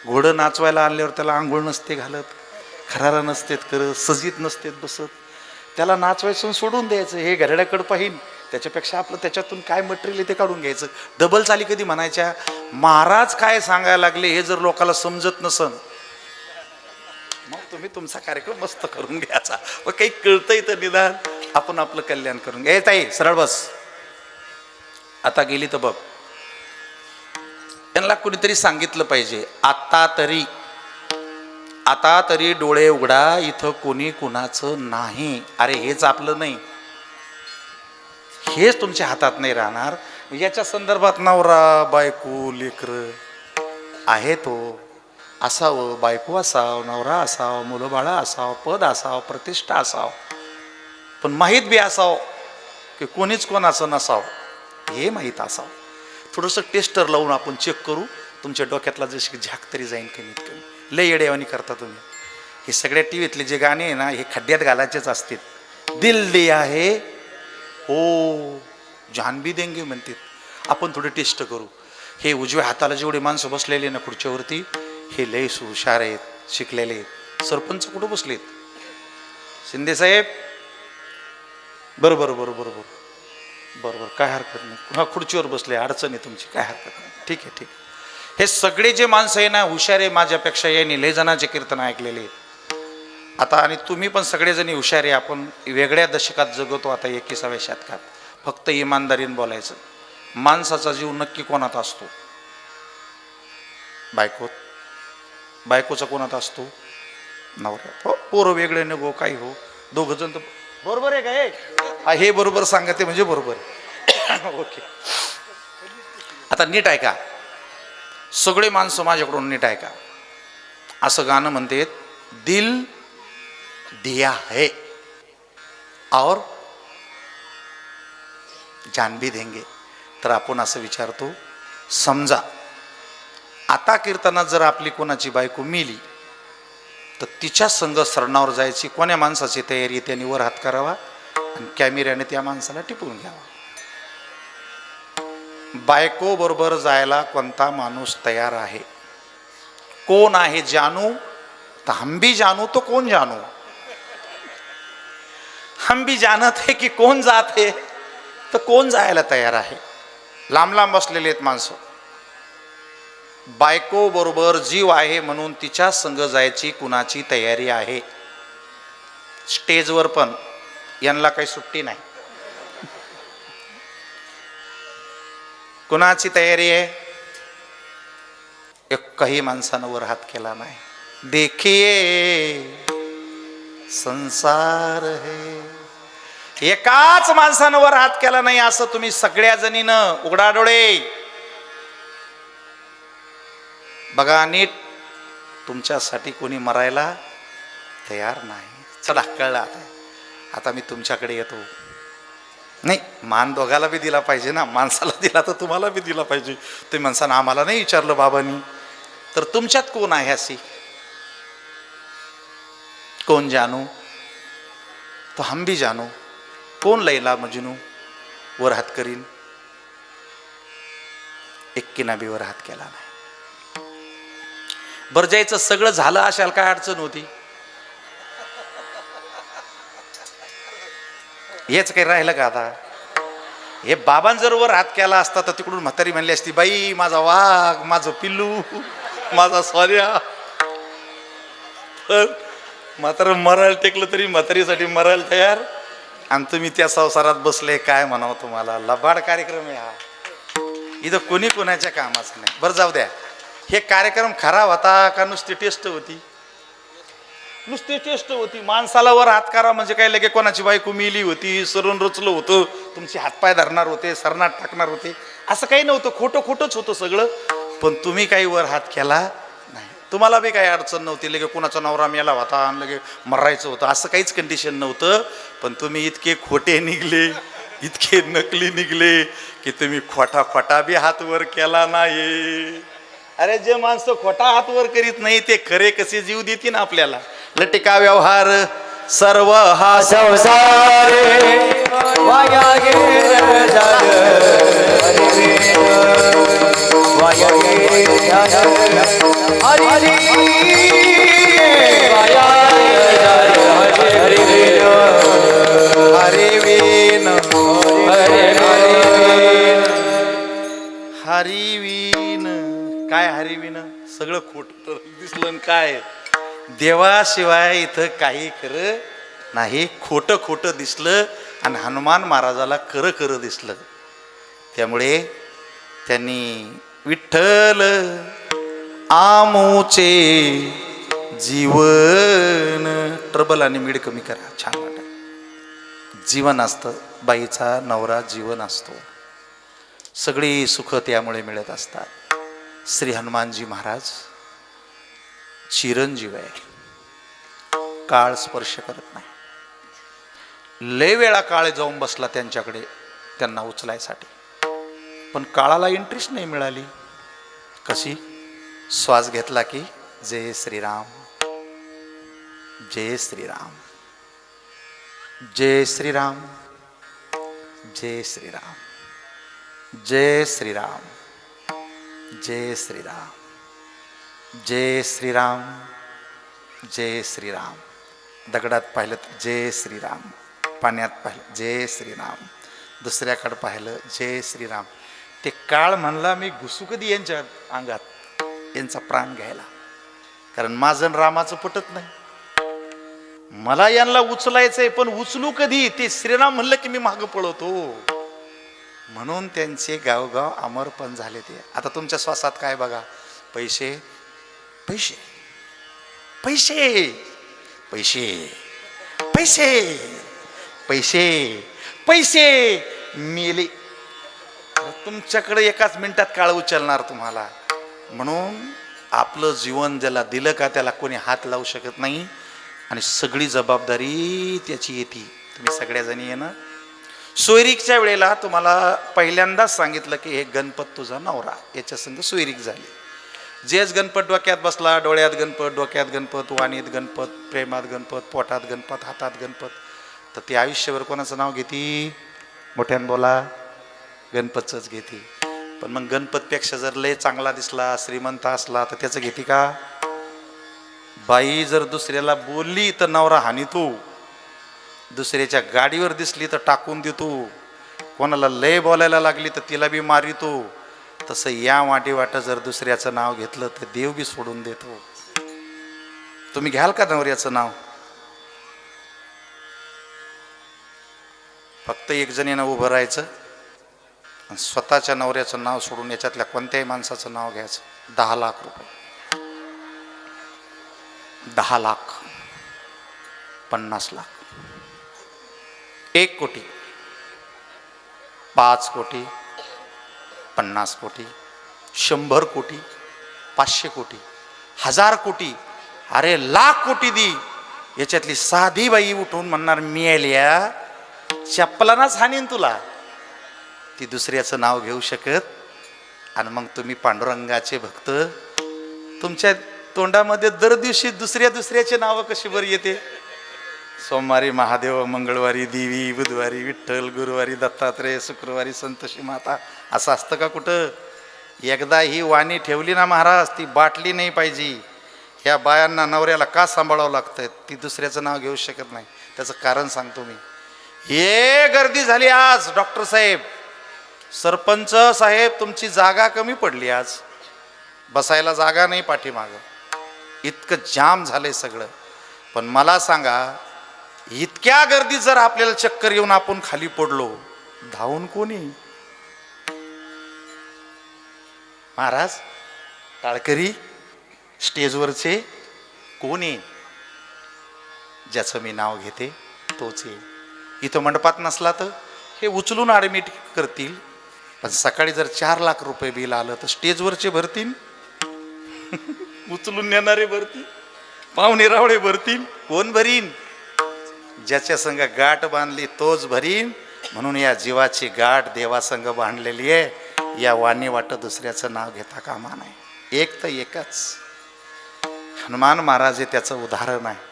घोडं नाचवायला आणल्यावर त्याला आंघोळ नसते घालत, खरारा नसतेत करत, सजीत नसतेत बसत, त्याला नाचवायचं सोडून द्यायचं. हे घरड्याकडं पाहिन, त्याच्यापेक्षा आपलं त्याच्यातून काय मटेरियल आहे ते काढून घ्यायचं. डबल चाली कधी म्हणायच्या. महाराज काय सांगायला लागले हे जर लोकांना समजत नसन, मग तुम्ही तुमचा कार्यक्रम मस्त करून घ्यायचा. मग काही कळतंय तर निदान आपण आपलं कल्याण करून घ्या. ताई सरळ बस. आता गेली तर बघ, त्यांना कुणीतरी सांगितलं पाहिजे, आता तरी डोळे उघडा, इथं कोणी कुणाचं नाही. अरे हेच आपलं नाही, हेच तुमच्या हातात नाही राहणार. याच्या संदर्भात नवरा बायको लेकरं आहे, तो असावं, बायको असावं, नवरा असावं, मुलं बाळा असावं, पद असावं, प्रतिष्ठा असावं, पण माहीत बी असावं की कोणीच कोणाचं नसावं, हे माहीत असावं. थोडंसं टेस्टर लावून आपण चेक करू, तुमच्या डोक्यातला जशी झाक तरी जाईन कमीत कमी. लय येडेवानी करता तुम्ही. हे सगळ्या टी व्हीतले जे गाणे आहे ना, हे खड्ड्यात घालायचेच असतील. दिल दिया है हो जान भी देंगे म्हणतात. आपण थोडे टेस्ट करू. हे उजव्या हाताला जेवढे माणसं बसलेले ना खुर्च्यावरती, हे लय हुशार आहेत, शिकलेले आहेत. सरपंच कुठं बसलेत? शिंदे साहेब. बरोबर बरोबर बरोबर बरोबर, काय हरकत नाही. हा खुर्चीवर बसले, अडचण आहे तुमची, काय हरकत नाही. ठीक आहे ठीक आहे. हे सगळे जे माणसं आहे ना, हुशार आहे माझ्यापेक्षा, यांनी लय जणांचे कीर्तन ऐकलेले आहेत. आता आणि तुम्ही पण सगळेजणी हुशार आहे. आपण वेगळ्या दशकात जगतो आता, 21व्या शतकात. फक्त इमानदारीने बोलायचं. माणसाचा जीव नक्की कोणात असतो? बायकोचा कोणात असतो? नवऱ्यात. हो, पोरं वेगळे नको काही हो, दोघं जण तर बरोबर आहे काय? हे बरोबर सांगते म्हणजे बरोबर आहे. ओके. आता नीट ऐका सगळे माणसं, माझ्याकडून नीट ऐका. असं गाणं म्हणते, दिल दिया है और जान भी देंगे. तर आपण असं विचारतो, समजा आता कीर्तनात जर आपली कोणाची बायको मिली, तर तिच्या संग सरणावर जायची कोण्या माणसाची तयारी, त्यांनी वर हात करावा आणि कॅमेऱ्याने त्या माणसाला टिपून घ्यावा. बायको बरोबर जायला कोणता माणूस तयार आहे? कोण आहे? जानू? तर हम भी जानू तो कौन जानू? हम भी जानत है की कोण जात है, तर कोण जायला तयार आहे? लांब लांब बसलेले आहेत माणसं. बायको बरोबर जीव आहे म्हणून तिच्या संग जायची कुणाची तयारी आहे? स्टेजवर पण यांना काही सुट्टी नाही. कुणाची तयारी आहे? एकही माणसानं वर हात केला नाही. देखिए संसार है. एकाच माणसानं वर हात केला नाही. असं तुम्ही सगळ्या जणीनं उघडा डोळे बघा नीट. तुमच्यासाठी कोणी मरायला तयार नाही. चला कळलं. आता मी तुमच्याकडे येतो. नाही, मान दोघाला बी दिला पाहिजे ना. माणसाला दिला तर तुम्हाला बी दिला पाहिजे. तुम्ही माणसानं आम्हाला नाही विचारलं बाबांनी, तर तुमच्यात कोण आहे अशी? कोण जानू? तो हम भी जानू. कोण लैला मजनू वर हात करीन? एक्कीना बी वर हात केला नाही. बरं, जायचं सगळं झालं अशाल काय अडचण होती? हेच काही राहिलं का आता? हे बाबांजर वर हात केला असता तर तिकडून म्हातारी म्हणली असती, बाई माझा वाघ, माझं पिल्लू, माझा स्वार्या. पण म्हातारं मरायला टेकलं तरी म्हातारीसाठी मरायला तयार, आणि तुम्ही त्या संसारात बसले. काय म्हणावं तुम्हाला, लबाड कार्यक्रम आहे हा. इथं कोणी कोणाच्या कामाचं नाही. बरं जाऊ द्या, हे कार्यक्रम खरा होता का नुसती टेस्ट होती? नुसती टेस्ट होती. माणसाला वर हात करा म्हणजे काय, लगे कोणाची बायको मिली होती, सरून रचलं होतं, तुमचे हातपाय धरणार होते, सरनाट टाकणार होते, असं काही नव्हतं. खोटं खोटंच होतं सगळं. पण तुम्ही काही वर हात केला नाही. तुम्हाला बी काही अडचण नव्हती. लगे कोणाचा नवरा मेला होता आणि लगे मरायचं होतं, असं काहीच कंडिशन नव्हतं. पण तुम्ही इतके खोटे निघले, इतके नकली निघले की तुम्ही खोटा बी हात वर केला नाही. अरे जे माणसं खोटा हात वर करीत नाही ते खरे कसे जीव देतील आपल्याला. लटिका व्यवहार सर्व हा संसार वाया गेलं झालं, वाया गेलं झालं, हरी वाया हरिवीन हरी हरिवीन. काय हरिवीन? सगळं खोट दिसलं. काय देवाशिवाय इथं काही खरं नाही. खोटं खोटं दिसलं आणि हनुमान महाराजाला खरं खरं दिसलं. त्यामुळे त्यांनी विठ्ठल आमोचे जीवन, ट्रबल आणि मीड कमी करा, छान वाटत. जीवन असतं, बाईचा नवरा जीवन असतो, सगळी सुख त्यामुळे मिळत असतात. श्री हनुमानजी महाराज चिरंजीव आहे, काळ स्पर्श करत नाही. लय वेळा काळ जाऊन बसला त्यांच्याकडे त्यांना उचलायसाठी, पण काळाला इंटरेस्ट नाही मिळाली. कशी? श्वास घेतला की जय श्रीराम, जय श्रीराम, जय श्रीराम, जय श्रीराम, जय श्रीराम, जय श्रीराम, जय श्रीराम, जय श्रीराम. दगडात पाहिलं तर जय श्रीराम, पाण्यात पाहिलं जय श्रीराम, दुसऱ्याकडं पाहिलं जय श्रीराम. ते काळ म्हणला मी घुसू कधी यांच्या अंगात, यांचा प्राण घ्यायला, कारण माझं आणि रामाचं पटत नाही. मला यांना उचलायचंय, पण उचलू कधी? ते श्रीराम म्हणलं की मी मागं पळवतो. म्हणून त्यांचे गावगाव अमरपण झाले. ते आता तुमच्या श्वासात काय बघा, पैसे पैसे पैसे पैसे पैसे पैसे पैसे मेले. तुमच्याकडे एकाच मिनिटात काळ उचलणार तुम्हाला. म्हणून आपलं जीवन ज्याला दिलं का त्याला कोणी हात लावू शकत नाही, आणि सगळी जबाबदारी त्याची येते. तुम्ही सगळ्याजणी येणं. सोयरीकच्या वेळेला तुम्हाला पहिल्यांदाच सांगितलं की हे गणपत तुझा नवरा, याच्या संग सोयरीक झाली. जेच गणपत डोक्यात बसला, डोळ्यात गणपत, डोक्यात गणपत, वाणीत गणपत, प्रेमात गणपत, पोटात गणपत, हातात गणपत, तर ती आयुष्यभर कोणाचं नाव घेती? मोठ्यानं बोला, गणपतच घेते. पण मग गणपतपेक्षा जर लय चांगला दिसला, श्रीमंत असला, तर त्याचं घेते का? बाई जर दुसऱ्याला बोलली तर नवरा हानितो, दुसऱ्याच्या गाडीवर दिसली तर टाकून देतो, कोणाला लय बोलायला लागली तर तिला बी मारितो. तसं या वाटेवाट जर दुसऱ्याचं नाव घेतलं तर देव बी सोडून देतो. तुम्ही घ्याल का नवऱ्याचं नाव? फक्त एक जणीनं उभं राहायचं आणि स्वतःच्या नवऱ्याचं नाव सोडून याच्यातल्या कोणत्याही माणसाचं नाव घ्यायचं. 10 लाख रुपये, 10 लाख, 50 लाख, 1 कोटी, 5 कोटी, 50 कोटी, 100 कोटी, 500 कोटी, 1000 कोटी, अरे लाख कोटी दी. याच्यातली साधी बाई उठून म्हणणार मिळाल्या चप्पलानाच हाणीन तुला. ती दुसऱ्याचं नाव घेऊ शकत. आणि मग तुम्ही पांडुरंगाचे भक्त, तुमच्या तोंडामध्ये दर दिवशी दुसऱ्याचे नाव कशी बरं येते? सोमवारी महादेव, मंगळवारी देवी, बुधवारी विठ्ठल, गुरुवारी दत्तात्रय, शुक्रवारी संतोषी माता. असं असतं का कुठं? एकदा ही वाणी ठेवली ना महाराज, ती बाटली नाही पाहिजे. ह्या बायांना नवऱ्याला का सांभाळावं लागतं? ती दुसऱ्याचं नाव घेऊ शकत नाही. त्याचं कारण सांगतो मी. हे गर्दी झाली आज. डॉक्टर साहेब, सरपंच साहेब, तुमची जागा कमी पडली आज, बसायला जागा नाही पाठीमागं, इतकं जाम झालंय सगळं. पण मला सांगा, इतक्या गर्दीत जर आपल्याला चक्कर येऊन आपण खाली पडलो, धावून कोणी? महाराज, टाळकरी, स्टेजवरचे कोणी? ज्याचं मी नाव घेते तोच आहे. इथं मंडपात नसला तर हे उचलून ॲडमिट करतील, पण सकाळी जर 4 लाख रुपये बिल आलं तर स्टेजवरचे भरतील, उचलून नेणारे भरतील, पाहुणे रावळे भरतील. कोण भरीन? ज्याच्या संग गाठ बांधली तोच भरीन. म्हणून या जीवाची गाठ देवासंग बांधलेली आहे. या वाणी वाटत दुसऱ्याचं नाव घेता कामा नाही. एक तर एकच हनुमान महाराज हे त्याचं उदाहरण आहे.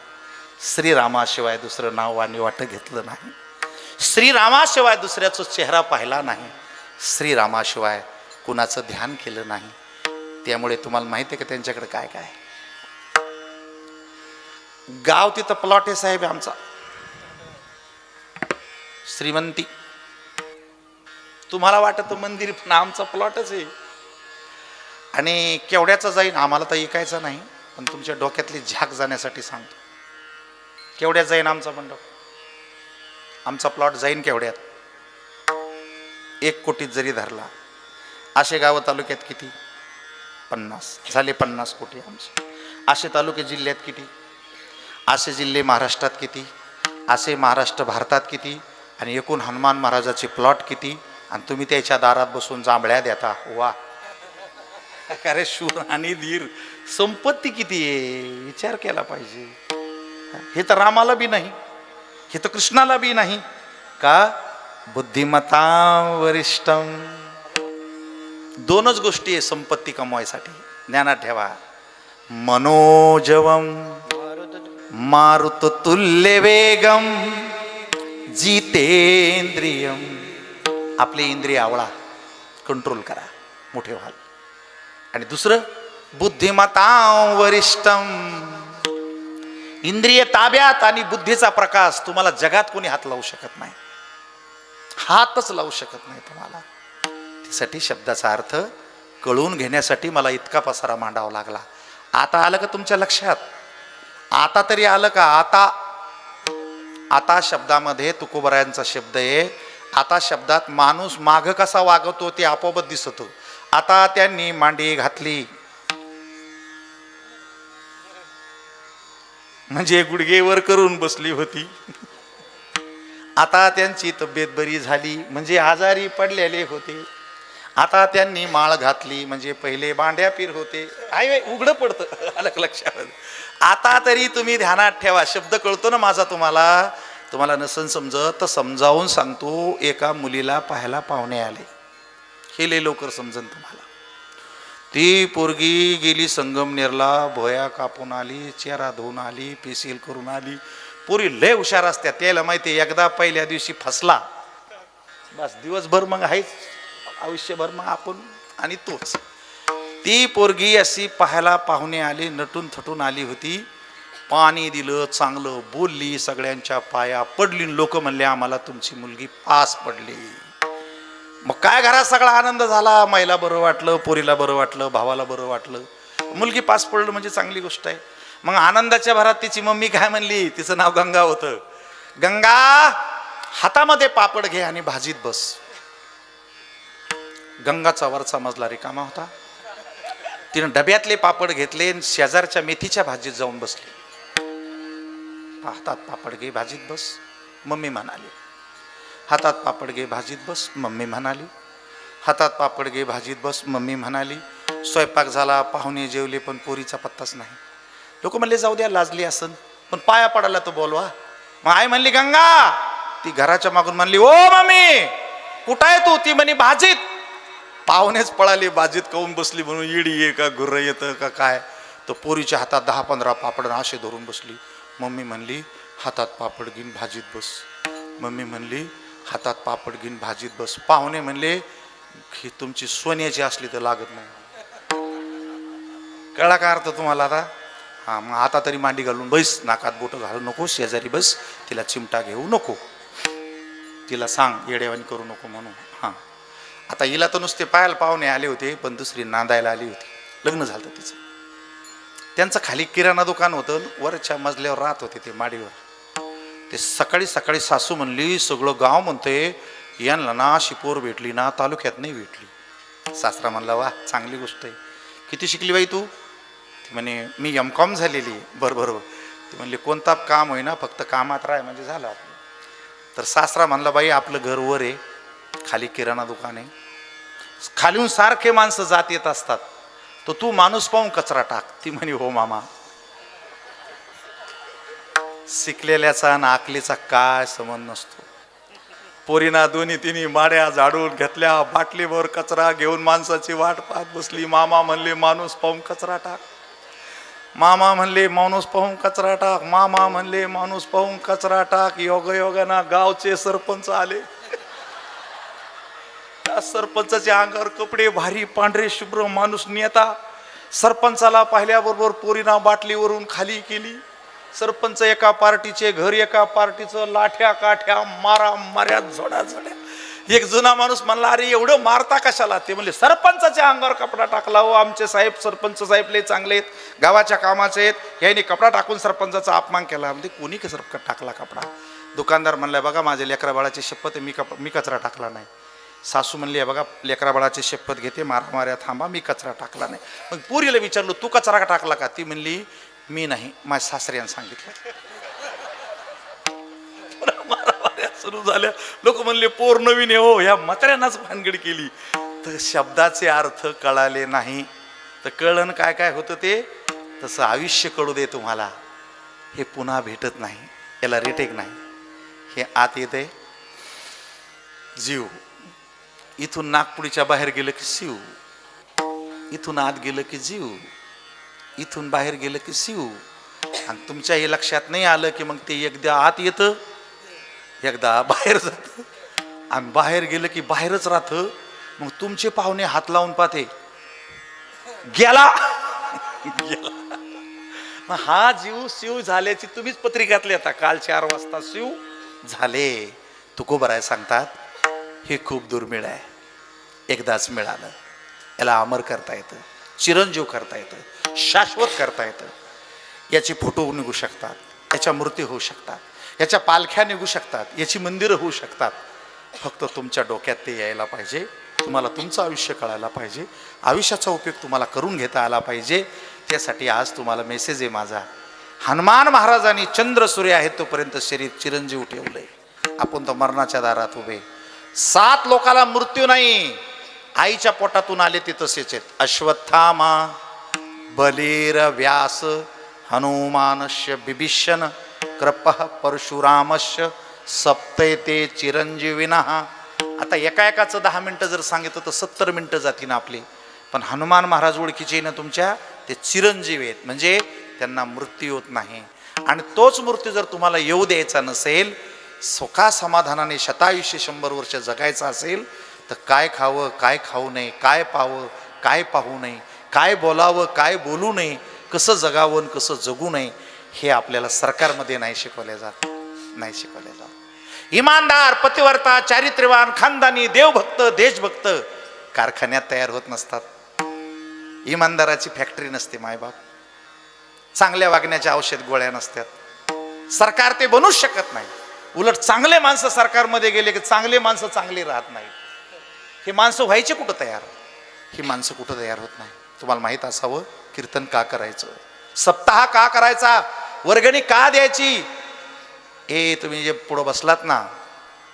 श्रीरामाशिवाय दुसरं नाव वाणी वाटत घेतलं नाही, श्रीरामाशिवाय दुसऱ्याचा चेहरा पाहिला नाही, श्रीरामाशिवाय कुणाचं ध्यान केलं नाही. त्यामुळे तुम्हाला माहिती आहे का त्यांच्याकडे काय काय? गाव तिथं प्लॉट आहे साहेब आमचा, श्रीमंती. तुम्हाला वाटतं मंदिर, पण आमचा प्लॉटच आहे. आणि केवढ्याचा जाईन आम्हाला तर ऐकायचं नाही, पण तुमच्या डोक्यातली झाक जाण्यासाठी सांगतो. केवढ्यात जाईन आमचा मंडप? आमचा प्लॉट जाईन केवढ्यात? 1 कोटीत जरी धरला, असे गाव तालुक्यात किती? 50 झाले. 50 कोटी आमचे. असे तालुके जिल्ह्यात किती? असे जिल्हे महाराष्ट्रात किती? असे महाराष्ट्र भारतात किती? आणि एकूण हनुमान महाराजाचे प्लॉट किती? आणि तुम्ही त्याच्या दारात बसून जांभळ्या देता. वा, अरे शूर आणि धीर, संपत्ती किती आहे विचार केला पाहिजे. हे तर रामाला बी नाही, हे तर कृष्णाला बी नाही का? बुद्धिमत्ता वरिष्ठम. 2च गोष्टी आहे संपत्ती कमवायसाठी, ज्ञानात ठेवा. मनोजवम मारुत तुल्य वेगम जितेंद्रियम. आपले इंद्रिय आवळा, कंट्रोल करा, मोठे व्हाल. आणि दुसरं बुद्धिमत्ता वरिष्ठम. इंद्रिय ताब्यात आणि बुद्धीचा प्रकाश. तुम्हाला जगात कोणी हात लावू शकत नाही, हातच लावू शकत नाही तुम्हाला. त्यासाठी शब्दाचा अर्थ कळून घेण्यासाठी मला इतका पसारा मांडावा लागला. आता आलं का तुमच्या लक्षात? आता तरी आलं का? आता शब्दामध्ये तुकोबरायांचा शब्द आहे. आता शब्दात माणूस माग कसा वागतो ते आपोआप दिसतो. आता त्यांनी मांडी घातली म्हणजे गुडघेवर करून बसली होती. आता त्यांची तब्येत बरी झाली म्हणजे आजारी पडलेले होते. आता त्यांनी माळ घातली म्हणजे पहिले बांड्या पीर होते. आई उघडं पडतं, अलग लक्षात. आता तरी तुम्ही ध्यानात ठेवा. शब्द कळतो ना माझा तुम्हाला? तुम्हाला नसन समजत तर समजावून सांगतो. एका मुलीला पाहायला पाहुणे आले, हे लय लवकर समजन तुम्हाला. ती पोरगी गेली संगमनेरला, भोया कापून आली, चेहरा धुवून आली, फेशियल करून आली. पोरी लय हुशार असतात, त्याला माहिती एकदा पहिल्या दिवशी फसला बस दिवसभर मग आहेच, आयुष्यभर मग आपण आणि तोच. ती पोरगी अशी पाहायला पाहुणे आली, नटून थटून आली होती. पाणी दिलं, चांगलं बोलली, सगळ्यांच्या पाया पडली. लोक म्हणले आम्हाला तुमची मुलगी पास पडली. मग काय घरात सगळा आनंद झाला. माईला बरं वाटलं, पोरीला बरं वाटलं, भावाला बरं वाटलं. मुलगी पास पडलं म्हणजे चांगली गोष्ट आहे. मग आनंदाच्या भरात तिची मम्मी काय म्हणली, तिचं नाव गंगा होतं. गंगा, हातामध्ये पापड घे आणि भाजीत बस. गंगाचा वरचा मजला रिकामा होता. तिनं डब्यातले पापड घेतले आणि शेजारच्या मेथीच्या भाजीत जाऊन बसली. हातात पापड घे, भाजीत बस, मम्मी म्हणाली. हातात पापड घे, भाजीत बस, मम्मी म्हणाली. हातात पापड घे, भाजीत बस, मम्मी म्हणाली. स्वयंपाक झाला, पाहुणे जेवले, पण पोरीचा पत्ताच नाही. लोक म्हणले जाऊ द्या, लाजली असन, पण पाया पडायला तर बोलवा. मग आई म्हणली गंगा. ती घराच्या मागून म्हणली ओ मम्मी कुठं आहे तू? ती म्हणे भाजीत. पाहुणेच पळाले, भाजीत काऊन बसली म्हणून. इडी ये का गुर्र येतं का काय? तर पोरीच्या हातात 10-15 पापड असे धरून बसली. मम्मी म्हणली हातात पापड घेऊन भाजीत बस. मम्मी म्हणली हातात पापड घेऊन भाजीत बस. पाहुणे म्हणले ही तुमची सोन्याची असली तर लागत नाही. कळला का अर्थ तुम्हाला आता? हा, मग आता तरी मांडी घालून बस, नाकात बोटं घालू नको, शेजारी बस, तिला चिमटा घेऊ नको. तिला सांग येडेवानी करू नको म्हणून. हां, आता हिला तर नुसते पाहायला पाहुणे आले होते, पण दुसरी नांदायला आली होती. लग्न झालं तिचं. त्यांचं खाली किराणा दुकान होतं, वरच्या मजल्यावर राहत होते ते माडीवर. ते सकाळी सकाळी सासू म्हणली, सगळं गाव म्हणते यांना ना अशी पोर भेटली ना तालुक्यात नाही भेटली. सासरा म्हणला वा चांगली गोष्ट आहे. किती शिकली बाई तू? ती म्हणे मी M.Com झालेली. बरं. ती म्हणली कोणता काम होईना फक्त कामात राह म्हणजे झालं आपलं. तर सासरा म्हणला बाई आपलं घर वर आहे, खाली किराणा दुकान आहे, खालीहून सारखे माणसं जात येत असतात, तर तू माणूस पाहून कचरा टाक. ती म्हणे हो मामा. शिकलेल्याचा आणि आकलीचा काय संबंध नसतो. पोरीना दोन्ही तिन्ही माड्या झाडून घेतल्या, बाटलीवर कचरा घेऊन माणसाची वाट पाहत बसली. मामा म्हणले माणूस पाहून कचरा टाक. मामा म्हणले माणूस पाहून कचरा टाक. मामा म्हणले माणूस पाहून कचरा टाक. योगायोगाना गावचे सरपंच आले. त्या सरपंचाच्या अंगावर कपडे भारी पांढरे शुभ्र. माणूस नेता सरपंचाला पाहिल्याबरोबर पोरीना बाटलीवरून खाली केली. सरपंच एका पार्टीचे, घर एका पार्टीचं, लाठ्या काठ्या माऱ्या झोड्या. एक जुना माणूस म्हणला अरे एवढं मारता कशाला? ते म्हणले सरपंचाच्या अंगावर कपडा टाकला. हो आमचे साहेब सरपंच साहेब लय चांगले आहेत, गावाच्या कामाचे आहेत, यांनी कपडा टाकून सरपंचाचा अपमान केला. म्हणजे कोणी कसं टाकला कपडा? दुकानदार म्हणला बघा माझ्या लेकरा बाळाची शपथ आहे, मी कचरा टाकला नाही. सासू म्हणली बघा लेकरा बाळाची शपथ घेते, माऱ्या थांबा, मी कचरा टाकला नाही. मग पुरीला विचारलं तू कचरा टाकला का? ती म्हणली मी नाही, माझ्या सासऱ्यानं सांगितलं. मारामाऱ्या सुरू झाल्या. लोक म्हणले पोर नवीन आहे हो, ह्या म्हाताऱ्यांनाच भानगड केली. तर शब्दाचे अर्थ कळाले नाही तर कळण काय काय होतं ते. तसं आयुष्य कळू दे तुम्हाला, हे पुन्हा भेटत नाही, याला रिटेक नाही. हे आत येते जीव, इथून नागपुडीच्या बाहेर गेलं की शिव, इथून आत गेलं की जीव, इथून बाहेर गेलं की शिव. आणि तुमच्या हे लक्षात नाही आलं की मग ते एकदा आत येतं एकदा बाहेर जातं, आणि बाहेर गेलं की बाहेरच राहतं. मग तुमचे पाहुणे हात लावून पाहते गेला. मग हा जीव शिव झाल्याची तुम्हीच पत्रिकातले आता काल 4 वाजता शिव झाले. तुकोबराय सांगतात हे खूप दुर्मिळ आहे, एकदाच मिळालं. याला अमर करता येतं, चिरंजीव करता येतं, शाश्वत करता येतं. याचे फोटो निघू शकतात, याच्या मूर्ती होऊ शकतात, याच्या पालख्या निघू शकतात, याची मंदिरं होऊ शकतात. फक्त तुमच्या डोक्यात ते यायला पाहिजे. तुम्हाला तुमचं आयुष्य कळायला पाहिजे, आयुष्याचा उपयोग तुम्हाला करून घेता आला पाहिजे. त्यासाठी आज तुम्हाला मेसेज आहे माझा. हनुमान महाराजांनी चंद्र सूर्य आहेत तोपर्यंत शरीर चिरंजीव ठेवलंय. आपण तर मरणाच्या दारात उभे. 7 लोकाला मृत्यू नाही, आईच्या पोटातून आले ते तसेच आहेत. अश्वत्थामा, बलीर, व्यास, हनुमानश्य बिभीषण, कृपः परशुरामश्य सप्तैते चिरंजीविनः. आता एकाचं 10 मिनिटं जर सांगितलं तर 70 मिनिटं जातील आपली. पण हनुमान महाराज ओळखीचे ना तुमच्या, ते चिरंजीव आहेत, म्हणजे त्यांना मृत्यू होत नाही. आणि तोच मृत्यू जर तुम्हाला येऊ द्यायचा नसेल, सुखा समाधानाने शतायुष्य 100 वर्ष जगायचं असेल तर काय खावं काय खाऊ नये, काय पाहावं काय पाहू नये, काय बोलावं काय बोलू नये, कसं जगावं कसं जगू नये, हे आपल्याला सरकारमध्ये नाही शिकवले जात. इमानदार, पतिवर्ता, चारित्र्यवान, खानदानी, देवभक्त, देशभक्त कारखान्यात तयार होत नसतात. इमानदाराची फॅक्टरी नसते मायबाप. चांगल्या वागण्याच्या औषध गोळ्या नसतात. सरकार ते बनूच शकत नाही. उलट चांगले माणसं सरकारमध्ये गेले की चांगले माणसं चांगली राहत नाही. हे माणसं व्हायचे कुठं तयार? ही माणसं कुठं तयार होत नाही. तुम्हाला माहीत असावं कीर्तन का करायचं, सप्ताह का करायचा, वर्गणी का द्यायची. तुम्ही जे पुढं बसलात ना,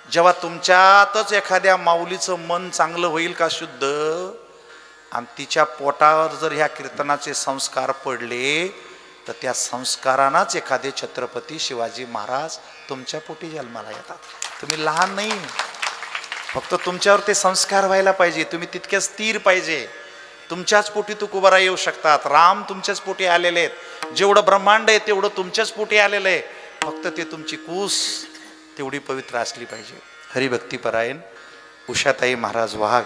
जेव्हा तुमच्यातच एखाद्या माऊलीचं मन चांगलं होईल का शुद्ध, आणि तिच्या पोटावर जर ह्या कीर्तनाचे संस्कार पडले तर त्या संस्कारांनाच एखादे छत्रपती शिवाजी महाराज तुमच्या पोटी जन्माला येतात. तुम्ही लहान नाही, फक्त तुमच्यावर ते संस्कार व्हायला पाहिजे. तुम्ही तितक्या स्थिर पाहिजे. तुमच्याच पोटी तुकोबारा येऊ शकतात. राम तुमच्याच पोटी आलेले आहेत. जेवढं ब्रह्मांड आहे तेवढं तुमच्याच पोटी आलेलं आहे. फक्त ते तुमची कूस तेवढी पवित्र असली पाहिजे. हरिभक्तीपरायण उषाताई महाराज वाघ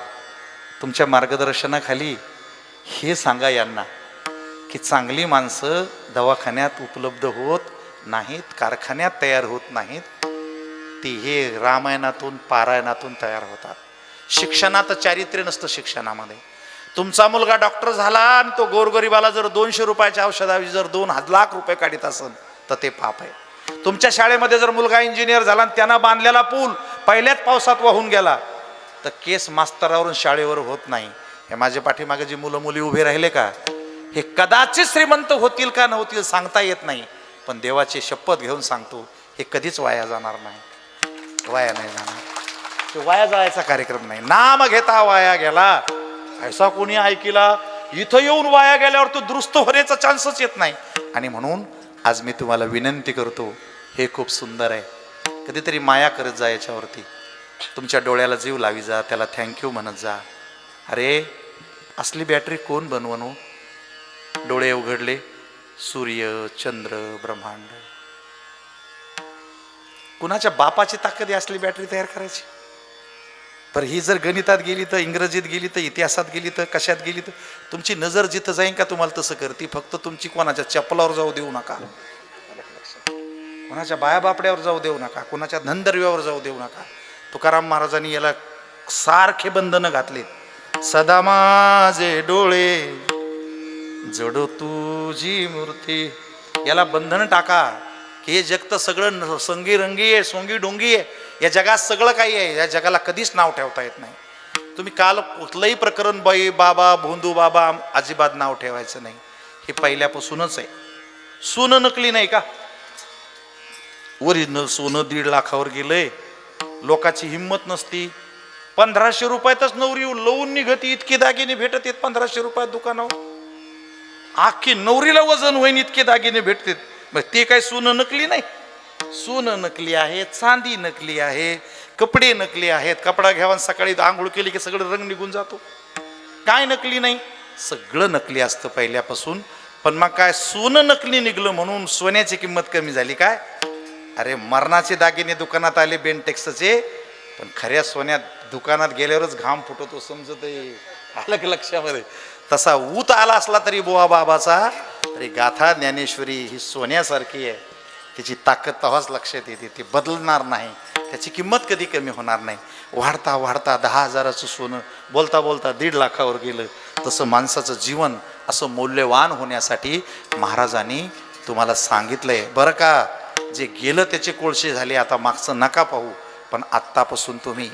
तुमच्या मार्गदर्शनाखाली हे सांगा यांना की चांगली माणसं दवाखान्यात उपलब्ध होत नाहीत, कारखान्यात तयार होत नाहीत. ती हे रामायणातून पारायणातून तयार होतात. शिक्षणात चारित्र्य नसतं शिक्षणामध्ये. तुमचा मुलगा डॉक्टर झाला आणि तो गोरगरिबाला जर 200 रुपयाच्या औषधावी जर 2 लाख रुपये काढीत असेल तर ते पाप आहे. तुमच्या शाळेमध्ये जर मुलगा इंजिनियर झाला आणि त्यांना बांधलेला पूल पहिल्याच पावसात वाहून गेला तर केस मास्तरावरून शाळेवर होत नाही. हे माझ्या पाठीमागे जी मुलं मुली उभे राहिले का, हे कदाचित श्रीमंत होतील का नव्हतील सांगता येत नाही, पण देवाची शपथ घेऊन सांगतो हे कधीच वाया जाणार नाही. वाया नाही जाणार. ते वाया जायचा कार्यक्रम नाही. नाम घेता वाया गेला ऐसा कोणी ऐकिला. इथं येऊन वाया गेल्यावर तो दुरुस्त होण्याचा चान्सच येत नाही. आणि म्हणून आज मी तुम्हाला विनंती करतो, हे खूप सुंदर आहे, कधीतरी माया करत जा याच्यावरती. तुमच्या डोळ्याला जीव लावी जा, त्याला थँक्यू म्हणत जा. अरे असली बॅटरी कोण बनवणो. डोळे उघडले, सूर्य चंद्र ब्रह्मांड. कुणाच्या बापाची ताकद आहे असली बॅटरी तयार करायची. पर ही जर गणितात गेली तर, इंग्रजीत गेली तर, इतिहासात गेली तर, कशात गेली तर, तुमची नजर जिथं जाईन का तुम्हाला तसं करते. फक्त तुमची कोणाच्या चपलावर जाऊ देऊ नका, कोणाच्या बायाबापड्यावर जाऊ देऊ नका, कोणाच्या धनदर्व्यावर जाऊ देऊ नका. तुकाराम महाराजांनी याला सारखे बंधनं घातले. सदा माझे डोळे जडो तुझी मूर्ती. याला बंधन टाका की हे जग तर सगळं संगी रंगी आहे, सोंगी डोंगी आहे. या जगात सगळं काही आहे. या जगाला कधीच नाव ठेवता येत नाही. तुम्ही काल कुठलंही प्रकरण बाई बाबा भोंदू बाबा अजिबात नाव ठेवायचं नाही. हे पहिल्यापासूनच आहे. सोनं नकली नाही का, ओरिजिनल सोनं 1.5 लाखावर गेलंय. लोकांची हिंमत नसती. 1500 रुपयातच नवरी लवून निघती. इतके दागिने भेटत आहेत 1500 रुपयात दुकानावर. आखी नवरीला वजन होईन इतके दागिने भेटतात. मग ते काय सोनं नकली नाही. सोनं नकली आहे, चांदी नकली आहे, कपडे नकली आहेत. कपडा घ्यावा सकाळी आंघोळ केली की सगळं रंग निघून जातो. काय नकली नाही, सगळं नकली असतं पहिल्यापासून. पण मग काय सोनं नकली निघलं म्हणून सोन्याची किंमत कमी झाली काय. अरे मरणाचे दागिने दुकानात आले बेंटेक्सचे, पण खऱ्या सोन्यात दुकानात गेल्यावरच घाम फुटतो समजत. आलं की लक्षामध्ये. तसा ऊत आला असला तरी बुवा बाबाचा, तरी गाथा ज्ञानेश्वरी ही सोन्यासारखी आहे. त्याची ताकद तेव्हाच लक्षात येते. ती बदलणार नाही, त्याची किंमत कधी कमी होणार नाही. वाढता वाढता 10,000चं सोनं बोलता बोलता 1.5 लाखावर गेलं. तसं माणसाचं जीवन असं मौल्यवान होण्यासाठी महाराजांनी तुम्हाला सांगितलंय बरं का. जे गेलं त्याचे कोळशे झाले, आता मागचं नका पाहू. पण आत्तापासून तुम्ही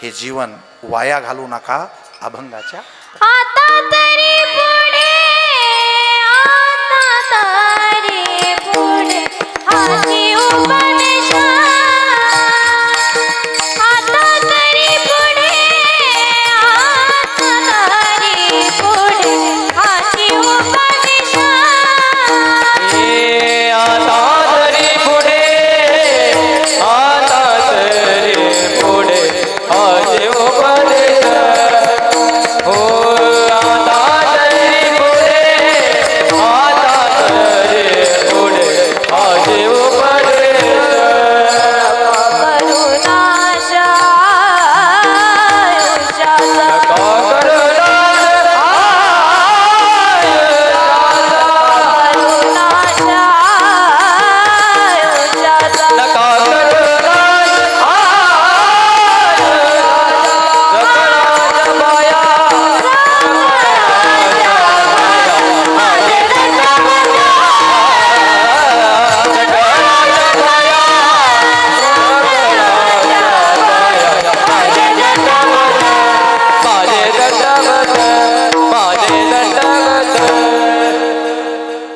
हे जीवन वाया घालू नका. अभंगाच्या आता तरी पुढे, आता तरी पुढे हाती उपदेश. आता तरी पुढे, आता तरी पुढे हाती उपदेश. आता तरी पुढे, आता तरी पुढे हाती उपदेश. हो आता तरी पुढे, आता तरी पुढे हाती उपदेश. करुणाश आयुष्याचा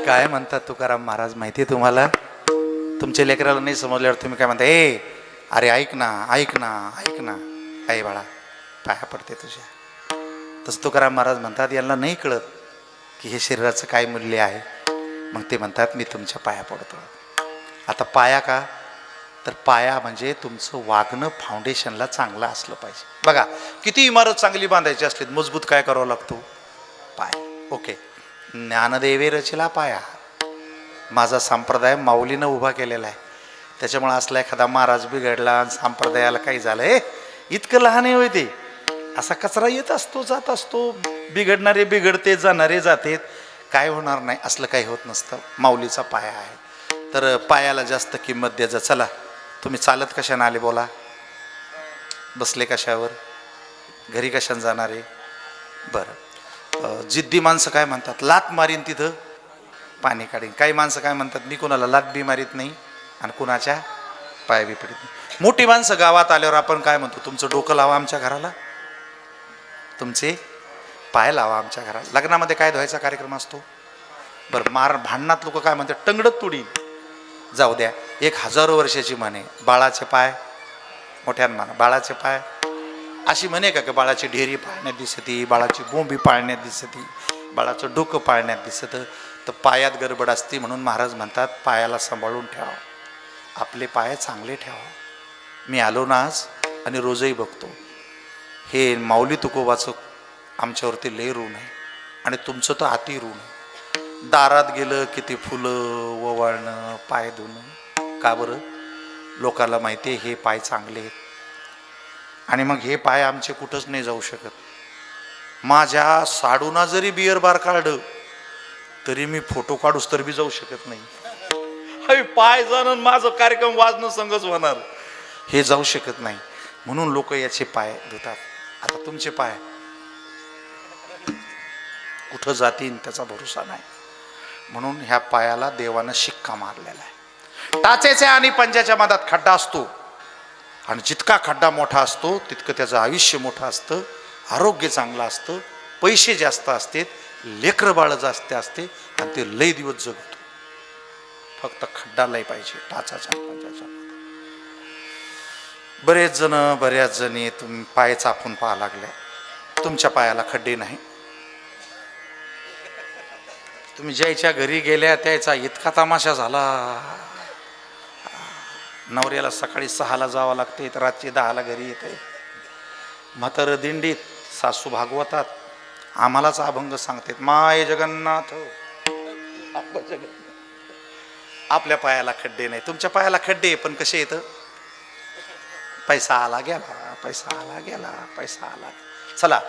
काय म्हणतात तुकाराम महाराज माहिती आहे तुम्हाला. तुमच्या लेकराला नाही समजल्यावर तुम्ही काय म्हणता, ए अरे ऐक ना ऐक ना ऐक ना, आई बाळा पाया पडते तुझ्या. तसं तुकाराम महाराज म्हणतात यांना नाही कळत की हे शरीराचं काय मूल्य आहे. मग ते म्हणतात मी तुमच्या पाया पडतो. आता पाया का, तर पाया म्हणजे तुमचं वागणं फाउंडेशनला चांगलं असलं पाहिजे. बघा किती इमारत चांगली बांधायची असली मजबूत काय करावं लागतो, पाय. ओके, ज्ञानदेवे रचिला पाया. माझा संप्रदाय माऊलीनं उभा केलेला आहे. त्याच्यामुळे असला एखादा महाराज बिघडला आणि संप्रदायाला काही झालं, इतकं लहान आहे होय ते. असा कचरा येत असतो जात असतो, बिघडणारे बिघडते जाणारे जातेत, काय होणार नाही असलं काही होत नसतं. माऊलीचा पाया आहे. तर पायाला जास्त किंमत द्यायचं. चला तुम्ही चालत कशाने आले बोला, बसले कशावर, घरी कशाने जाणार आहे? बरं, जिद्दी माणसं काय म्हणतात, लात मारीन तिथं पाणी काढीन. काही माणसं काय म्हणतात, मी कोणाला लात बी मारीत नाही आणि कुणाच्या पाय बी पडत नाही. मोठी माणसं गावात आल्यावर आपण काय म्हणतो, तुमचं डोकं लावा आमच्या घराला, तुमचे पाय लावा आमच्या घराला. लग्नामध्ये काय धुवायचा कार्यक्रम असतो, बरं भांडणात लोक काय म्हणतात, टंगडत तुडी. जाऊ द्या, 1000 वर्षाची म्हणे, बाळाचे पाय मोठ्यानं म्हणा, बाळाचे पाय अशी म्हणे का, की बाळाची ढेरी पाळण्यात दिसती, बाळाची बोंबी पाळण्यात दिसती, बाळाचं डोकं पाळण्यात दिसतं. तर पायात गडबड असते, म्हणून महाराज म्हणतात पायाला सांभाळून ठेवा, आपले पाय चांगले ठेवा. मी आलो ना आज आणि रोजही बघतो, हे माऊली तुकोबाचं आमच्यावरती लय ऋण आहे आणि तुमचं तर अति ऋण आहे. दारात गेलं की ते फुलं ओवाळणं, पाय धुणं. का बरं? लोकांना माहिती आहे हे पाय चांगले आहेत आणि मग हे पाय आमचे कुठंच नाही जाऊ शकत. माझ्या साडूना जरी बिअर बार काढलं तरी मी फोटो काढूस तर बी जाऊ शकत नाही. पाय जाणून माझं कार्यक्रम वाजणं संगच होणार, हे जाऊ शकत नाही. म्हणून लोक याचे पाय धुतात. आता तुमचे पाय कुठं जातील त्याचा भरोसा नाही, म्हणून ह्या पायाला देवानं शिक्का मारलेला आहे. टाचेच्या आणि पंजाच्या मधात खड्डा असतो आणि जितका खड्डा मोठा असतो तितकं त्याचं आयुष्य मोठं असतं, आरोग्य चांगलं असतं, पैसे जास्त असतात, लेकरं बाळ जास्त असते आणि ते लय दिवस जगतो. फक्त खड्डा लय पाहिजे टाचाच्या पंजाच्या. बरेच जण बऱ्याच जणी तुम्ही पाय चापून पाहा लागल्या, तुमच्या पायाला खड्डे नाही. तुम्ही ज्याच्या घरी गेल्या त्याचा इतका तमाशा झाला, नवऱ्याला सकाळी 6ला जावं लागते तर रात्री 10ला घरी येते. म्हातारं दिंडीत, सासू भागवतात, आम्हालाच अभंग सांगतात, माय जगन्नाथ. आपल्या पायाला खड्डे नाही, तुमच्या पायाला खड्डे, पण कसे येतं, पैसा आला गेला, पैसा आला गेला, पैसा आला. चला,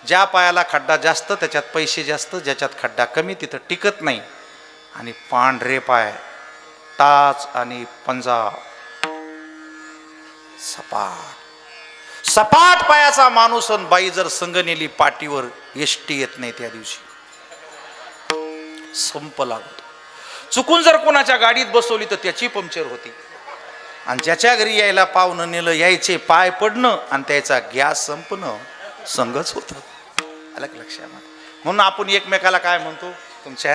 ज्या पायाला खड्डा जास्त त्याच्यात पैसे जास्त, ज्याच्यात खड्डा कमी तिथं टिकत नाही. आणि पांढरे पाय, टाच आणि पंजा, सपाट सपाट पायाचा माणूस आणि बाई जर संग नेली पाठीवर, एसटी येत नाही त्या दिवशी, संप लागतो. चुकून जर कोणाच्या गाडीत बसवली तर त्याची पंक्चर होती. आणि ज्याच्या घरी यायला पाहुणं नेलं, यायचे पाय पडणं आणि त्याचा गॅस संपणं संगच होतं. अलग लक्षामध्ये. म्हणून आपण एकमेकाला काय म्हणतो, तुमच्या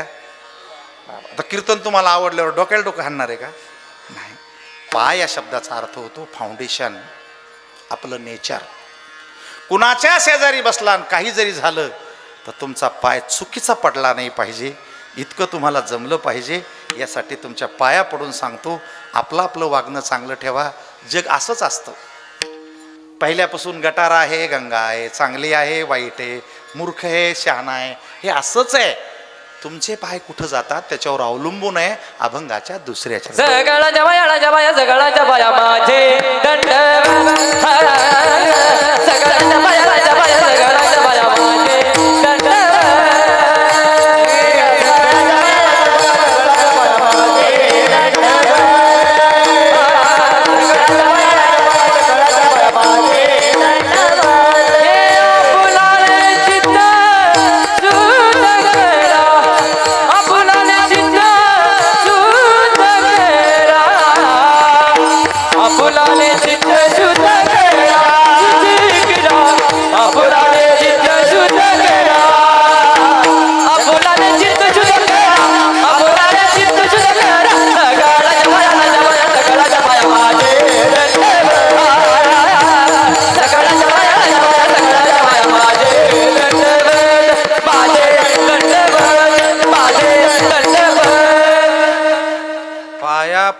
आता कीर्तन तुम्हाला आवडल्यावर डोक्याला डोकं हाणणार आहे का? नाही. पाय या शब्दाचा अर्थ होतो फाउंडेशन, आपलं नेचर. कुणाच्या शेजारी बसला आणि काही जरी झालं तर तुमचा पाय चुकीचा पडला नाही पाहिजे, इतकं तुम्हाला जमलं पाहिजे. यासाठी तुमच्या पाया पडून सांगतो, आपलं आपलं वागणं चांगलं ठेवा. जग असंच असतं, पहिल्यापासून गटार आहे, गंगा आहे, चांगली आहे, वाईट आहे, मूर्ख आहे, शहाणा आहे, हे असंच आहे. तुमचे पाय कुठं जातात त्याच्यावर अवलंबून आहे अभंगाच्या दुसऱ्याच्या. जगळा जवायाला जवाया, जगळा जवाया माझे दंड, सगळा जवायाला जवाया, सगळा जवाया माझे दंड.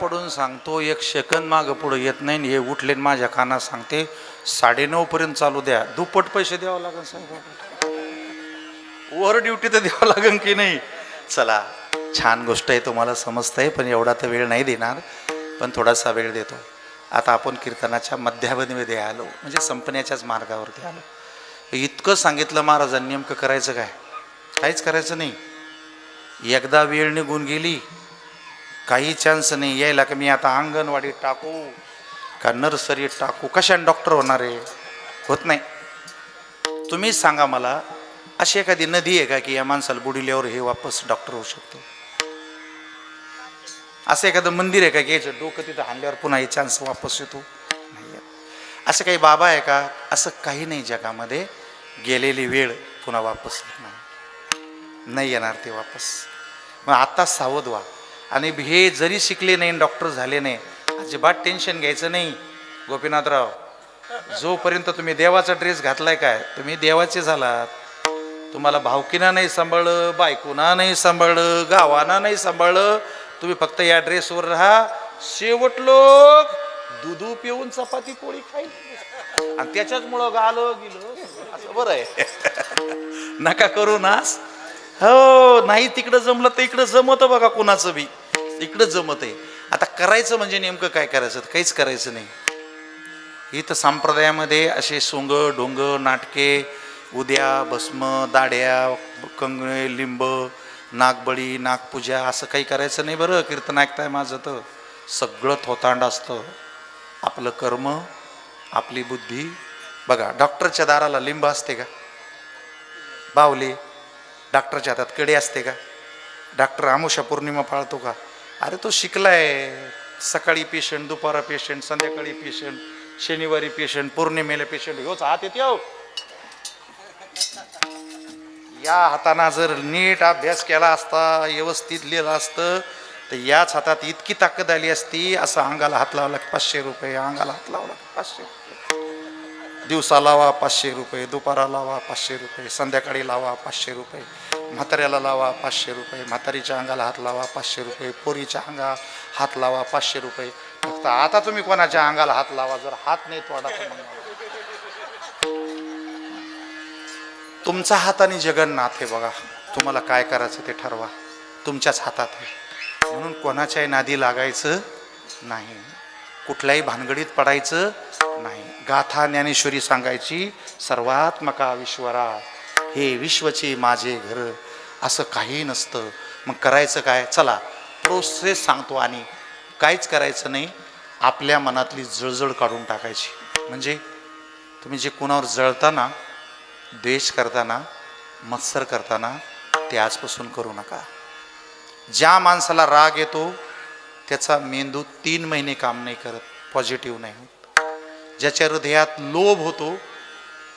पडून सांगतो, एक सेकंद मागं पुढं येत नाही. हे उठले माझ्या कानात सांगते 9:30 पर्यंत चालू द्या, दुप्पट पैसे द्यावं लागेल साहेब, ओव्हर ड्युटी तर द्यावं लागेल की नाही. चला, छान गोष्ट आहे, तुम्हाला समजतंय, पण एवढा तर वेळ नाही देणार, पण थोडासा वेळ देतो. आता आपण कीर्तनाच्या मध्यावधीमध्ये आलो, म्हणजे संपण्याच्याच मार्गावरती आलो. इतकं सांगितलं महाराजांनी, नेमकं करायचं काय? काहीच करायचं नाही. एकदा वेळ निघून गेली, काही चान्स नाही यायला की मी आता अंगणवाडीत टाकू, का नर्सरी टाकू, कशाने डॉक्टर होणार आहे? होत नाही. तुम्ही सांगा मला, अशी एखादी नदी आहे का की या माणसाला बुडिल्यावर हे वापस डॉक्टर होऊ शकतो? असं एखादं मंदिर आहे का की याचं डोकं तिथं हाणल्यावर पुन्हा हे चान्स वापस येतो? नाही. असं काही बाबा आहे का? असं काही नाही जगामध्ये. गेलेली वेळ पुन्हा वापस येत नाही येणार ते वापस. मग आता सावध व्हा. आणि हे जरी शिकले नाही, डॉक्टर झाले नाही, अजिबात टेन्शन घ्यायचं नाही गोपीनाथराव. जोपर्यंत तुम्ही देवाचा ड्रेस घातलाय काय, तुम्ही देवाचे झालात. तुम्हाला भावकीना नाही सांभाळलं, बायकोना नाही सांभाळलं, गावाना नाही सांभाळलं, तुम्ही फक्त या ड्रेसवर राहा. शेवट लोक दूध पिऊन चपाती पोळी खाईल आणि त्याच्याच मुळे आलं गेलं असं बरं आहे. नका करू नास. हो, नाही तिकडं जमलं तर इकडं जमतं बघा, कुणाचं बी इकडं जमत आहे. आता करायचं म्हणजे नेमकं काय करायचं? काहीच करायचं नाही. इथं संप्रदायामध्ये असे सोंग डोंग नाटके, उद्या भस्म, दाड्या, कंगणे, लिंब, नागबळी, नागपूजा असं काही करायचं नाही बरं. कीर्तन ऐकताय माझं तर सगळं थोतांड असतं. आपलं कर्म, आपली बुद्धी. बघा, डॉक्टरच्या दाराला लिंब असते का? बावली. डॉक्टरच्या हातात कडे असते का? डॉक्टर आमुषा पौर्णिमा पाळतो का? अरे तो शिकलाय. सकाळी पेशंट, दुपारा पेशंट, संध्याकाळी पेशंट, शनिवारी पेशंट, पौर्णिमेला पेशंट. ह्योच हात येते हो. या हाताना जर नीट अभ्यास केला असता, व्यवस्थित लिहिलं असतं, तर याच हातात इतकी ताकद आली असती. असं अंगाला हात लावला 500 रुपये, अंगाला हात लावला 500 रुपये, दिवसा लावा 500 रुपये, दुपारा लावा 500 रुपये, संध्याकाळी लावा 500 रुपये, म्हाताऱ्याला लावा 500 रुपये, म्हातारीच्या अंगाला हात लावा 500 रुपये, पोरीच्या अंगाला हात लावा 500 रुपये. फक्त आता तुम्ही कोणाच्या अंगाला हात लावा, जर हात नाही तोडाचा म्हणून. तुमचा हात आणि जगन्नाथ आहे बघा. तुम्हाला काय करायचं ते ठरवा, तुमच्याच हातात आहे. म्हणून कोणाच्याही नादी लागायचं नाही, कुठल्याही भानगडीत पडायचं नाही. गाथा ज्ञानेश्वरी सांगायची, सर्वात्मका विश्वरा, हे विश्वचे माझे घर. असं काही नसतं. मग करायचं काय? चला प्रोसेस सांगतो. आणि काहीच करायचं नाही, आपल्या मनातली जळजळ काढून टाकायची. म्हणजे तुम्ही जे कुणावर जळताना, द्वेष करताना, मत्सर करताना, ते आजपासून करू नका. ज्या माणसाला राग येतो त्याचा मेंदू 3 महिने काम नाही करत, पॉझिटिव्ह नाही होत. ज्याच्या हृदयात लोभ होतो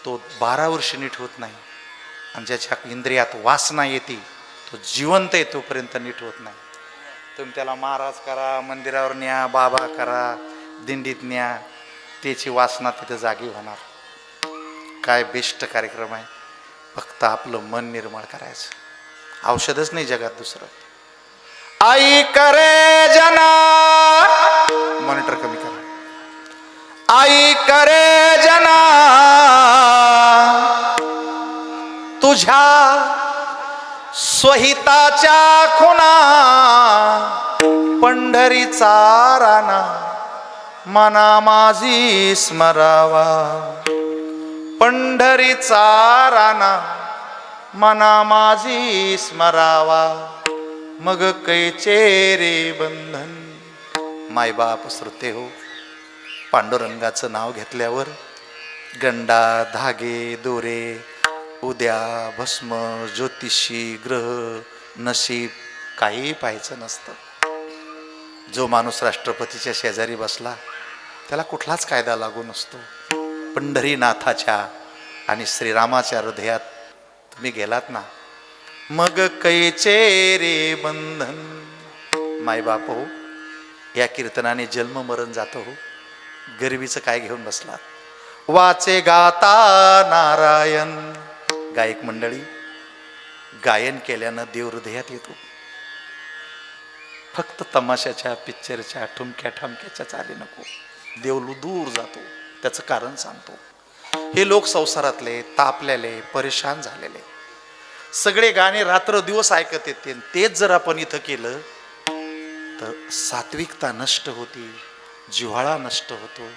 तो 12 वर्ष नीट होत नाही. आणि ज्याच्या इंद्रियात वासना येते तो जिवंत आहे तोपर्यंत नीट होत नाही. तुम्ही त्याला महाराज करा, मंदिरावर न्या, बाबा करा, दिंडीत न्या, त्याची वासना तिथं जागी होणार. काय बेस्ट कार्यक्रम आहे. फक्त आपलं मन निर्मळ करायचं, औषधच नाही जगात दुसरं. आई करे जना, मॉनिटर कमी करा. आई करे जना तुझ्या स्वहिताच्या खुना, पंढरीचा राणा मना माझी स्मरावा. पंढरीचा राणा मना माझी स्मरावा, मग कैचे रे बंधन. मायबाप श्रोते हो, पांडुरंगाचं नाव घेतल्यावर गंडा, धागे, दोरे, उद्या, भस्म, ज्योतिषी, ग्रह, नशीब काही पाहायचं नसतं. जो माणूस राष्ट्रपतीच्या शेजारी बसला त्याला कुठलाच कायदा लागू नसतो. पंढरीनाथाच्या आणि श्रीरामाच्या हृदयात तुम्ही गेलात ना, मग कैचे रे बंधन. मायबाप हो, या कीर्तनाने जन्म मरण जातो हो. गरिबीचं काय घेऊन बसलात? वाचे गाता नारायण. गायक मंडळी, गायन केल्यानं देव हृदयात येतो. फक्त तमाशाच्या, पिक्चरच्या, ठुमक्या ठामक्याच्या चाली नको. देव दूर जातो. त्याचं कारण सांगतो. हे लोक संसारातले, तापलेले, परेशान झालेले, सगळे गाणे रात्र दिवस ऐकत येते. तेच जर आपण इथं केलं तर सात्विकता नष्ट होती, जिव्हाळा नष्ट होतो,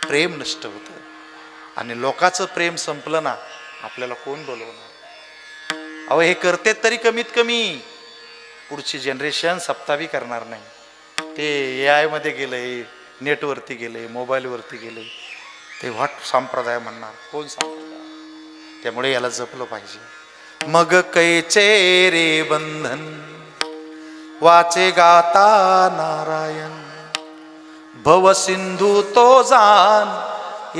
प्रेम नष्ट होतं. आणि लोकांचं प्रेम संपलं ना, आपल्याला कोण बोलवणार? अहो, हे करते तरी कमीत कमी पुढची जनरेशन सप्तावी करणार नाही. ते AI मध्ये गेलंय, नेटवरती गेले, मोबाईलवरती गेले, ते व्हॉट संप्रदाय म्हणणार, कोण संप्रदाय? त्यामुळे याला जपलं पाहिजे. मग कैचे रे बंधन वाचे गाता नारायण, भव सिंधू तो जान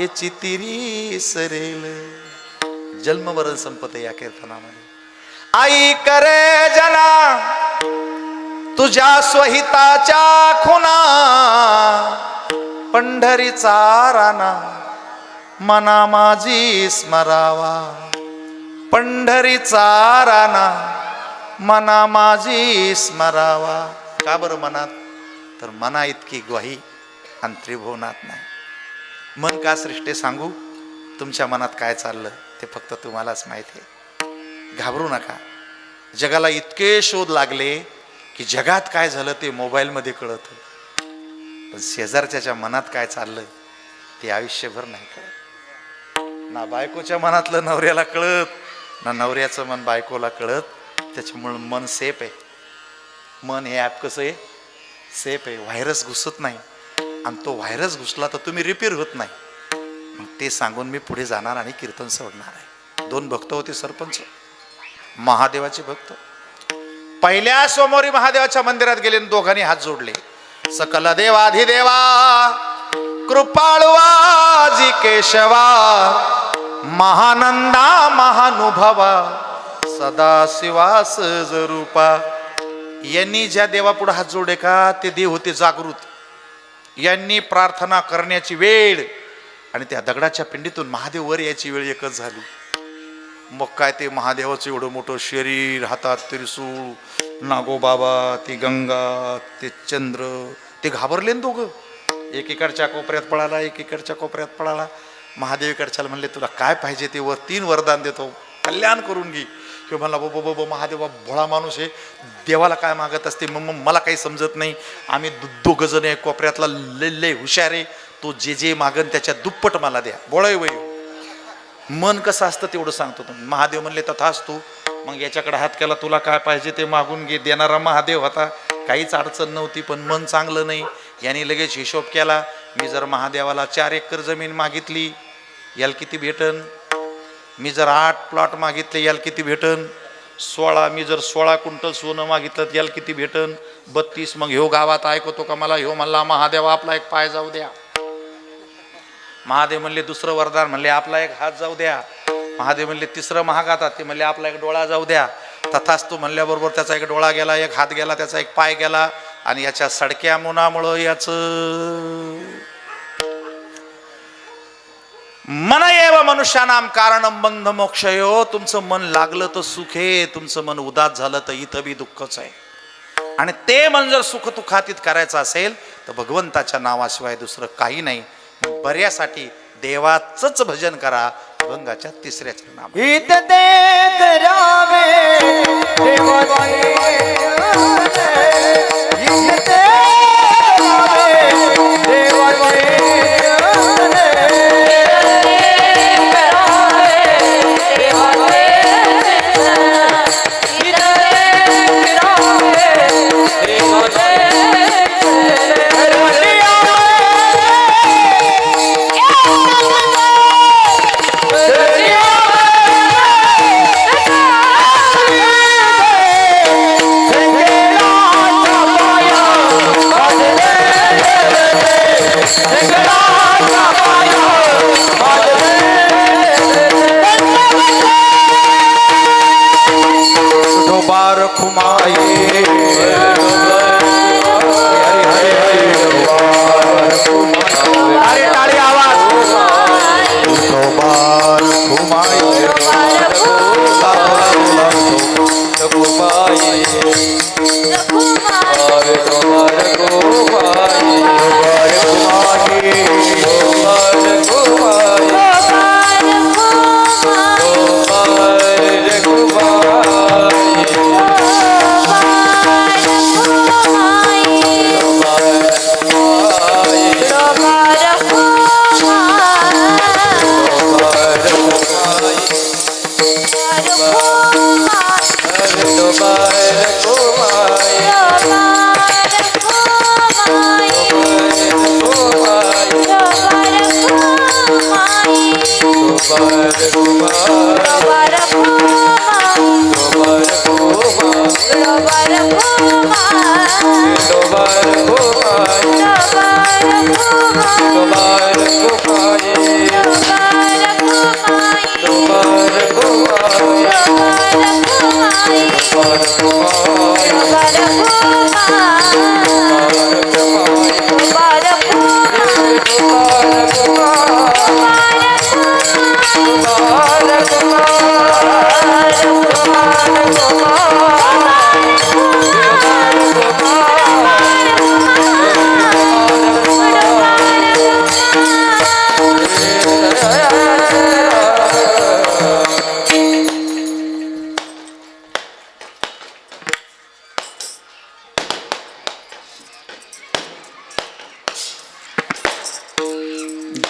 याची तिरी सरेल. जन्मवरण संपत या कीर्तनामध्ये. आई करे जना तुझ्या स्वहिताच्या खुना, पंढरीचा राणा मना माझी स्मरावा, पंढरीचा राणा मना माझी स्मरावा. का बरं मनात? तर मना इतकी ग्वाही आणि त्रिभुवनात नाही. मन का सृष्टे सांगू, तुमच्या मनात काय चाललं ते फक्त तुम्हालाच माहिती आहे. घाबरू नका. जगाला इतके शोध लागले की जगात काय झालं ते मोबाईलमध्ये कळतं, पण शेजारच्या मनात काय चाललं ते आयुष्यभर नाही कळत. ना बायकोच्या मनातलं नवऱ्याला कळत, ना नवऱ्याचं मन बायकोला कळत. त्याच्यामुळं मन सेफ आहे. मन हे ॲप कसं आहे? सेफ आहे. व्हायरस घुसत नाही, आणि तो व्हायरस घुसला तर तुम्ही रिपेअर होत नाही. मग ते सांगून मी पुढे जाणार आणि कीर्तन सोडणार आहे. 2 भक्त होते सरपंच, महादेवाचे भक्त. पहिल्या सोमवारी महादेवाच्या मंदिरात गेले आणि दोघांनी हात जोडले. सकल देवाधिदेवा कृपाळवाजी केशवा, महानंदा महानुभवा सदा शिवास जरूपा. यांनी ज्या देवापुढे हात जोडले का ते देव होते जागृत. यांनी प्रार्थना करण्याची वेळ आणि त्या दगडाच्या पिंडीतून महादेव वर यायची वेळ एकच झाली. मग काय ते महादेवाचं एवढं मोठं शरीर, हातात त्रिशूळ, नागोबाबा, ती गंगा, ते चंद्र, ते घाबरले ना दोघं. एकीकडच्या कोपऱ्यात पळाला, एकीकडच्या कोपऱ्यात पळाला. महादेव इकडच्याला म्हणले तुला काय पाहिजे ते 3 वरदान देतो, कल्याण करून घे. किंवा म्हणला बो महादेवा भोळा माणूस आहे, देवाला काय मागत असते मग मला काही समजत नाही. आम्ही दोघं जण आहे, कोपऱ्यातला लय हुशार आहे, तो जे मागन त्याच्या दुप्पट मला द्या. बोळाय वय मन कसं असतं तेवढं सांगतो तुम्ही. महादेव म्हणले तथास्तु. मग याच्याकडे हात केला, तुला काय पाहिजे ते मागून घे. देणारा महादेव होता, काहीच अडचण नव्हती, पण मन चांगलं नाही. याने लगेच हिशोब केला, मी जर महादेवाला 4 एकर जमीन मागितली याला किती भेटन? मी जर 8 प्लॉट मागितले याला किती भेटन? 16. मी जर 16 क्विंटल सोनं मागितलं याला किती भेटन? 32. मग ह्यो गावात ऐकतो का मला? ह्यो म्हणला महादेवा आपला एक पाय जाऊ द्या. महादेव म्हणले दुसरं वरदान, म्हणले आपला एक हात जाऊ द्या. महादेव म्हणले तिसरं महागातात, ते म्हणले आपला एक डोळा जाऊ द्या. तथास्तु म्हणल्याबरोबर त्याचा एक डोळा गेला, एक हात गेला, त्याचा एक पाय गेला. आणि याच्या सडक्या मुनामुळं याचं मन एव मनुष्यानाम कारणम बंध मोक्षयो. तुमचं मन लागलं तर सुख आहे, तुमचं मन उदास झालं तर इथं बी दुःखच आहे. आणि ते मन जर सुख दुःखातीत करायचं असेल तर भगवंताच्या नावाशिवाय दुसरं काही नाही. बऱ्यासाठी देवाचंच भजन करा. अभंगाच्या 3ऱ्या चरणात हित ते करावे देवाचे, हित ते करावे देवाचे. Oh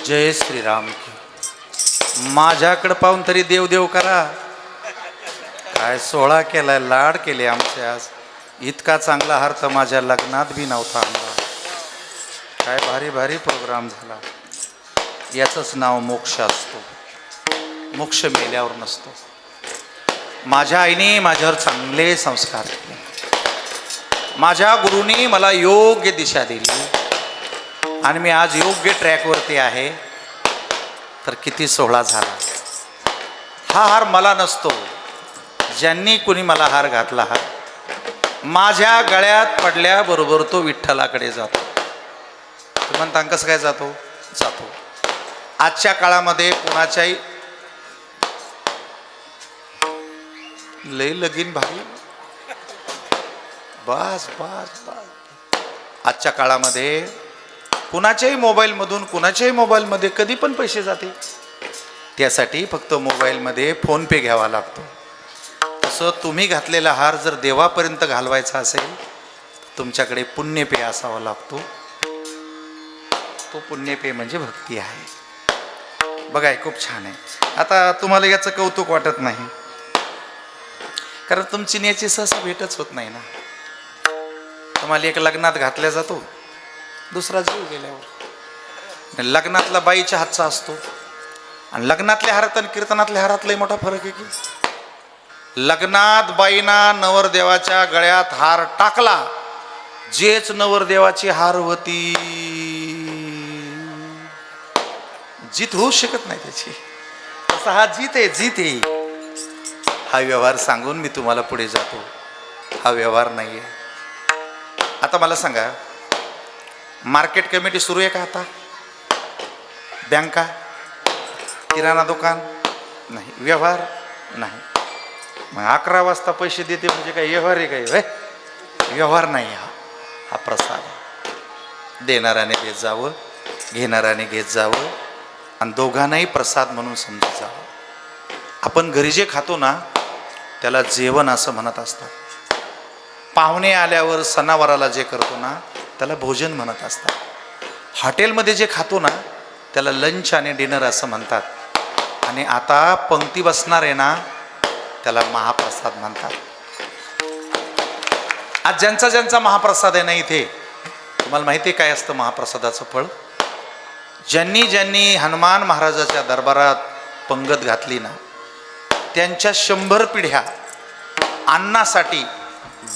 जय श्रीराम की. माझ्याकडे पाहून तरी देव देव करा. काय सोहळा केलाय, लाड केले आमचे. आज इतका चांगला हार तर माझ्या लग्नात बी नव्हता आमचा. काय भारी भारी प्रोग्राम झाला. याचंच नाव मोक्ष असतो. मोक्ष मेल्यावर नसतो. माझ्या आईने माझ्यावर चांगले संस्कार केले. माझ्या गुरुनी मला योग्य दिशा दिली आणि मी आज योग्य ट्रॅकवरती आहे. तर किती सोहळा झाला. हा हार मला नसतो, ज्यांनी कुणी मला हार घातला हा माझ्या गळ्यात पडल्याबरोबर तो विठ्ठलाकडे जातो. तुम्ही म्हणता कसं काय जातो? जातो. आजच्या काळामध्ये कोणाच्याही लय लगीन भारी. बस बस बस. आजच्या काळामध्ये कुणाच्याही मोबाईलमधून कुणाच्याही मोबाईलमध्ये कधी पण पैसे जाते. त्यासाठी फक्त मोबाईलमध्ये फोन पे घ्यावा लागतो. तसं तुम्ही घातलेला हार जर देवापर्यंत घालवायचा असेल तुमच्याकडे पुण्य पे असावा लागतो. तो पुण्य पे म्हणजे भक्ती आहे. बघा खूप छान आहे. आता तुम्हाला याचं कौतुक वाटत नाही कारण तुमची न्याची सहसा भेटच होत नाही ना. तुम्हाला एक लग्नात घातल्या जातो, दुसरा जीव गेल्यावर. लग्नातला बाईच्या हातचा असतो आणि लग्नातल्या हारात आणि कीर्तनातल्या हारात लय मोठा फरक आहे की. लग्नात बाईना नवरदेवाच्या गळ्यात हार टाकला, जेच नवरदेवाची हार होती जीत होऊ शकत नाही त्याची. तसा हा जीत आहे, जीत आहे. हा व्यवहार सांगून मी तुम्हाला पुढे जातो. हा व्यवहार नाही आहे. आता मला सांगा, मार्केट कमिटी सुरू आहे का आता? बँका, किराणा दुकान नाही, व्यवहार नाही. मग 11 वाजता पैसे देते म्हणजे काय व्यवहार आहे? काय व्यवहार नाही. हा प्रसाद आहे. देणाऱ्याने देत जावं, घेणाऱ्याने घेत जावं आणि दोघांनाही प्रसाद म्हणून समजत जावं. आपण घरी जे खातो ना त्याला जेवण असं म्हणत असतात. पाहुणे आल्यावर सणावाराला जे करतो ना त्याला भोजन म्हणत असतात. हॉटेलमध्ये जे खातो ना त्याला लंच आणि डिनर असं म्हणतात. आणि आता पंक्ती बसणार आहे ना त्याला महाप्रसाद म्हणतात. आज ज्यांचा ज्यांचा महाप्रसाद आहे ना इथे, तुम्हाला माहिती आहे काय असतं महाप्रसादाचं फळ? ज्यांनी ज्यांनी हनुमान महाराजाच्या दरबारात पंगत घातली ना त्यांच्या 100 पिढ्या अन्नासाठी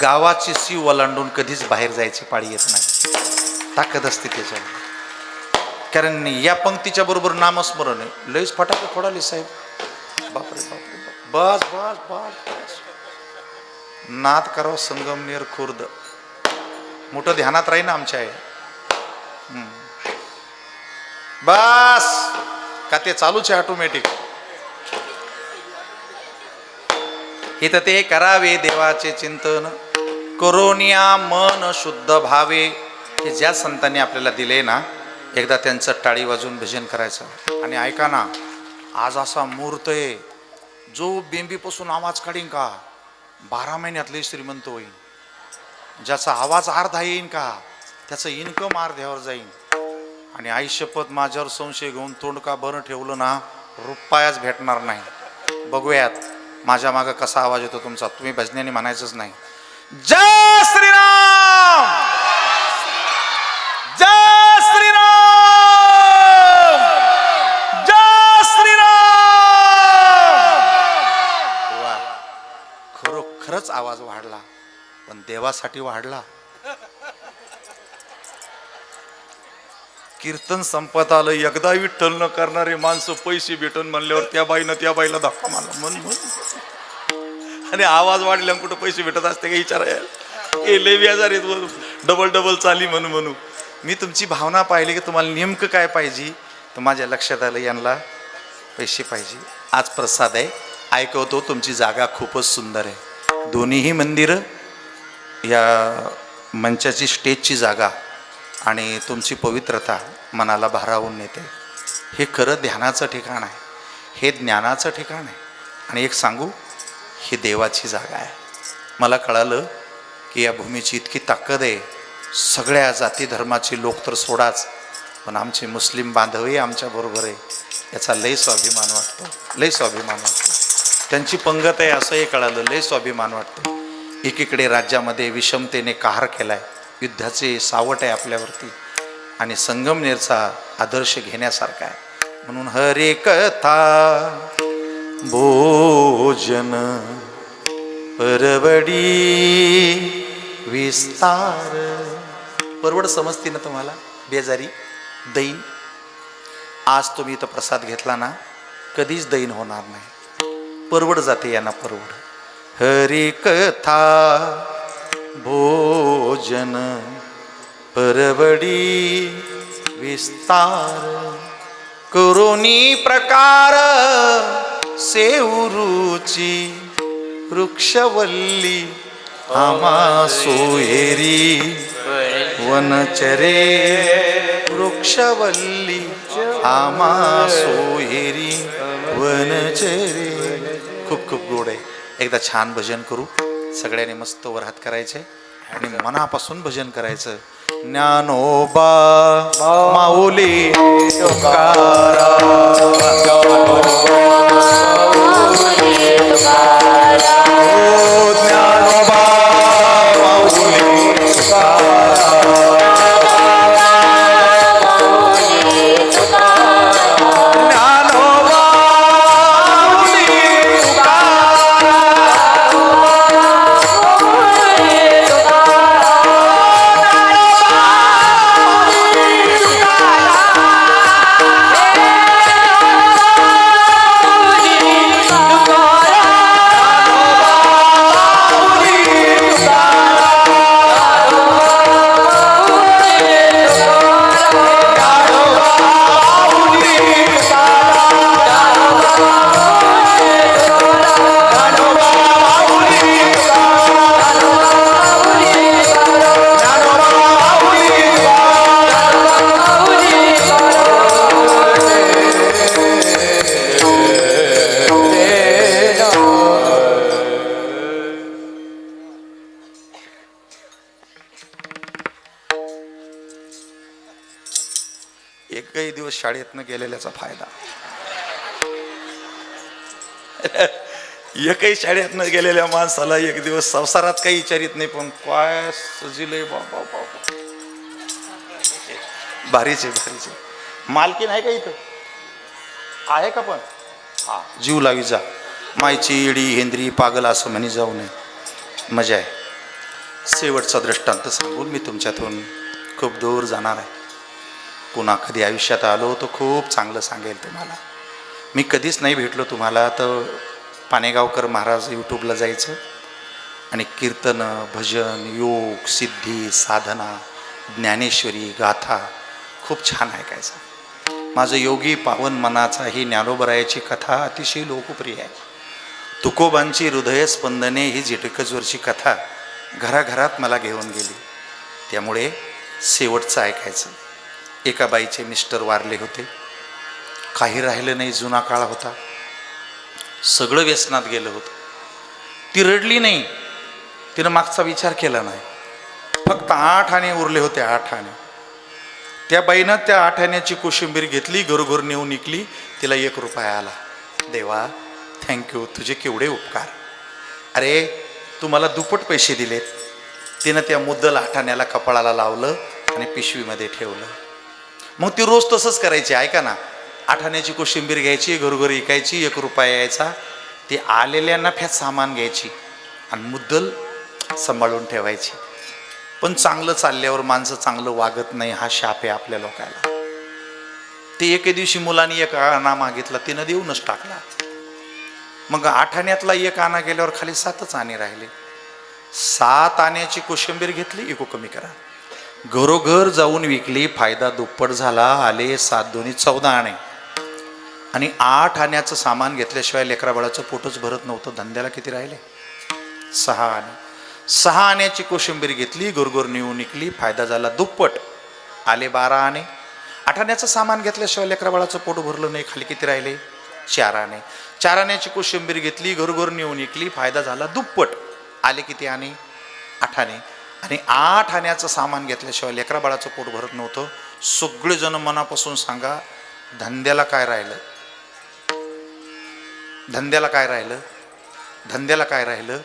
गावाची सीव ओलांडून कधीच बाहेर जायची पाळी येत नाही. ताकद असते त्याच्यावर. कारण या पंक्तीच्या बरोबर नामस्मरण आहे. लयच फटाके फोडाले साहेब. बापरे बापरे. बस बस बस बस. नाद करावं संगमनेर खुर्द. मोठं ध्यानात राही ना आमच्या आहे. बस का ते चालूच आहे ऑटोमॅटिक. इथं ते करावे देवाचे चिंतन करोनिया मन शुद्ध भावे. हे ज्या संतांनी आपल्याला दिले ना एकदा त्यांचं टाळी वाजून भजन करायचं. आणि ऐका ना, आज असा मुहूर्त आहे जो बेंबीपासून आवाज काढीन का 12 महिन्यातले श्रीमंत होईल. ज्याचा आवाज अर्धा येईन का त्याचं इन्कम अर्ध्यावर जाईन. आणि आई शपथ माझ्यावर संशय घेऊन तोंड का बरं ठेवलं ना रुपयाच भेटणार नाही. बघूयात माझ्या मागं कसा आवाज येतो तुमचा. तुम्ही भजनाने म्हणायचंच नाही. जय श्रीराम, जय श्रीराम, जय श्रीराम. खरोखरच आवाज वाढला, पण देवासाठी वाढला. कीर्तन संपत आलं, एकदा विठ्ठल न करणारे माणसं पैसे भेटून म्हणल्यावर त्या बाईला धक्का मारला म्हण. आणि आवाज वाढल्या कुठं पैसे भेटत असते का विचारायला, हे लय व्याजार आहेत डबल चाली म्हणू. मी तुमची भावना पाहिली की तुम्हाला नेमकं काय पाहिजे, तर माझ्या लक्षात आलं यांना पैसे पाहिजे. आज प्रसाद आहे, ऐकवतो. तुमची जागा खूपच सुंदर आहे. दोन्हीही मंदिरं, या मंचाची स्टेजची जागा आणि तुमची पवित्रता मनाला भारावून येते. हे खरं ध्यानाचं ठिकाण आहे, हे ज्ञानाचं ठिकाण आहे. आणि एक सांगू, ही देवाची जागा आहे. मला कळालं की या भूमीची इतकी ताकद आहे. सगळ्या जाती धर्माचे लोक तर सोडाच, पण आमचे मुस्लिम बांधवही आमच्याबरोबर आहे. याचा लय स्वाभिमान वाटतो, लय स्वाभिमान वाटतो. त्यांची पंगत आहे असंही कळालं, लय स्वाभिमान वाटतो. एकीकडे राज्यामध्ये विषमतेने कहर केलाय, युद्धाचे सावट आहे आपल्यावरती, आणि संगमनेरचा आदर्श घेण्यासारखा आहे. म्हणून हरे कथा भोजन परवडी विस्तार. परवड समजते ना तुम्हाला? बेजारी दैन. आज तुम्ही इथं प्रसाद घेतला ना, कधीच दैन होणार नाही. परवड जाते यांना, परवड. हरी कथा भोजन परवडी विस्तार. करोनी प्रकार सेवरूची वृक्षवल्ली आमा सोयरी वनचरे. वृक्षवल्ली आमा सोयरी वनचरे. खूप खूप गोड आहे. एकदा छान भजन करू सगळ्यांनी. मस्त वर हात करायचे आणि मनापासून भजन करायचं. ज्ञानोबा माऊली एकही दिवस शाळेतनं गेलेल्याचा फायदा. एकही शाळेतनं गेलेल्या माणसाला एक दिवस संसारात काही विचारित नाही, पण काय सजिलय बाबा बाबा. भारीचे भारीचे. मालकीन आहे का इथं? आहे का? पण हा, जीव लावी जा. मायची इडी हेंद्री पागल असं म्हणी जाऊ नये. मजा आहे. शेवटचा दृष्टांत सांगून मी तुमच्यातून खूप दूर जाणार आहे. पुन्हा कधी आयुष्यात आलो तर खूप चांगलं सांगेल तुम्हाला. मी कधीच नाही भेटलो तुम्हाला तर पानेगावकर महाराज यूट्यूबला जायचं आणि कीर्तन, भजन, योग, सिद्धी, साधना, ज्ञानेश्वरी, गाथा खूप छान ऐकायचं. माझं योगी पावन मनाचा ही ज्ञानोबरायाची कथा अतिशय लोकप्रिय आहे. तुकोबांची हृदय स्पंदने ही जेटकजवरची कथा घराघरात मला घेऊन गेली. त्यामुळे शेवटचं ऐकायचं. एका बाईचे मिस्टर वारले होते, काही राहिलं नाही. जुना काळ होता, सगळं व्यसनात गेलं होतं. ती रडली नाही, तिनं मागचा विचार केला नाही. फक्त 8 आणे उरले होते, 8 आणे. त्या बाईनं त्या 8 आण्याची कोशिंबीर घेतली, घरोघर नेऊन निघली. तिला 1 रुपया आला. देवा थँक्यू, तुझे केवढे उपकार. अरे तू मला दुप्पट पैसे दिलेत. तिनं त्या मुद्दल 8 आण्याला कपाळाला लावलं आणि पिशवीमध्ये ठेवलं. मग ती रोज तसंच करायची. ऐका ना, 8 आण्याची कोशिंबीर घ्यायची, घरोघरी विकायची, 1 रुपया यायचा. ती आलेल्या नफ्यात सामान घ्यायची आणि मुद्दल सांभाळून ठेवायची. पण चांगलं चालल्यावर माणसं चांगलं वागत नाही, हा शाप आहे आपल्या लोकांना. ते एके दिवशी मुलांनी एक आणा मागितला, तिनं देऊनच टाकला. मग 8 आण्यातला एक आणा गेल्यावर खाली 7च आणे राहिले. 7 आण्याची कोशिंबीर घेतली, इको कमी करा, घरोघर जाऊन विकली, फायदा दुप्पट झाला. आले 7 दोन्ही 14 आणे. आणि 8 आण्याचं सामान घेतल्याशिवाय लेकरा बाळाचं पोटच भरत नव्हतं. धंद्याला किती राहिले? 6 आणे. 6 आण्याची कोशिंबीर घेतली, घरोघर नेऊन विकली, फायदा झाला दुप्पट. आले 12 आणे. 8 आण्याचं सामान घेतल्याशिवाय लेकरा बाळाचं पोट भरलं नाही. खाली किती राहिले? 4 आणे. 4 आण्याची कोशिंबीर घेतली, घरोघर नेऊन विकली, फायदा झाला दुप्पट. आले किती आणे? 8 आणे. आणि 8 आण्याचं सामान घेतल्याशिवाय लेकरा बाळाचं पोट भरत नव्हतं. सगळेजण मनापासून सांगा, धंद्याला काय राहिलं? धंद्याला काय राहिलं? धंद्याला काय राहिलं?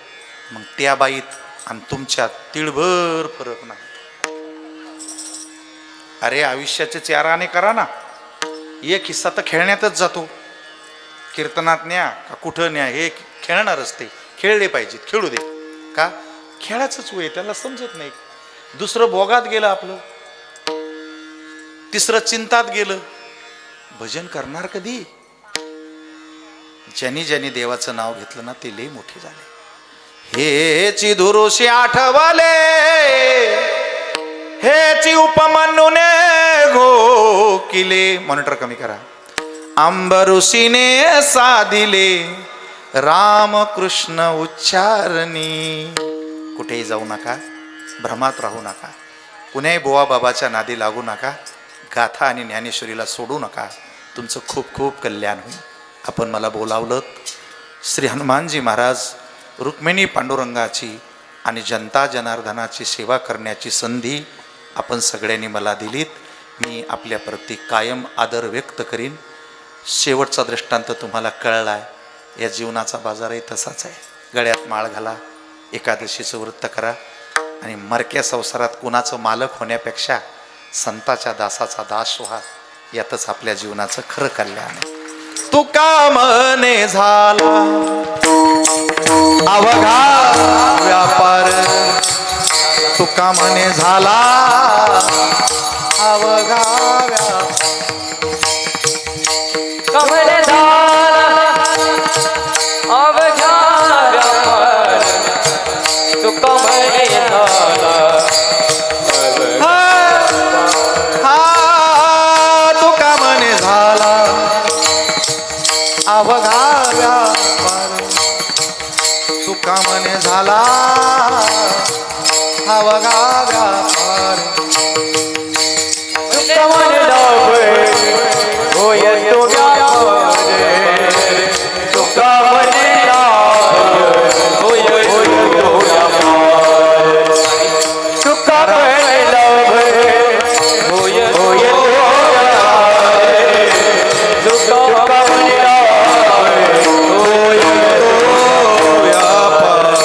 मग त्या बाईत आणि तुमच्यात तिळभर फरक नाही. अरे आयुष्याचे 4 आणे करा ना, एक हिस्सा तर खेळण्यातच जातो. कीर्तनात न्या का कुठं न्या, हे खेळणारच. ते खेळले पाहिजेत, खेळू दे. का? खेळाचंच वय, त्याला समजत नाही. दुसरं भोगात गेलं आपलं, तिसरं चिंतात गेलं. भजन करणार कधी? ज्यांनी ज्यांनी देवाचं नाव घेतलं ना, ते लई मोठे झाले. हेची धुरुशी आठवले, हेची उपमन्युने घोकिले. मॉनिटर कमी करा. अंबऋषीने साधिले, रामकृष्ण उच्चारणी. कुठेही जाऊ नका, भ्रमात राहू नका, कुण्याही बुवा बाबाच्या नादी लागू नका, गाथा आणि ज्ञानेश्वरीला सोडू नका. तुमचं खूप खूप कल्याण होईल. आपण मला बोलावलं, श्री हनुमानजी महाराज रुक्मिणी पांडुरंगाची आणि जनता जनार्दनाची सेवा करण्याची संधी आपण सगळ्यांनी मला दिलीत. मी आपल्याप्रती कायम आदर व्यक्त करीन. शेवटचा दृष्टांत तुम्हाला कळला आहे. या जीवनाचा बाजारही तसाच आहे. गळ्यात माळ घाला, एकादशीचं व्रत करा आणि मरक्या संसारात कुणाचं मालक होण्यापेक्षा संताच्या दासाचा दास व्हा. यातच आपल्या जीवनाचं खरं कल्याण आहे. तुका मने झाला अवघा व्यापार, तुका मने झाला अवघा व्यापार. कमले झाला अवघा व्यापार, तू कमले झाला. तुका मने झाला अवघा व्यापार, तुका मने झाला अवघा व्यापार. कमले लाभे होय तो व्यापार, तू कमले लाभे होय तो व्यापार. तू कमले लाभे होय तो व्यापार, तू कमले लाभे होय तो व्यापार.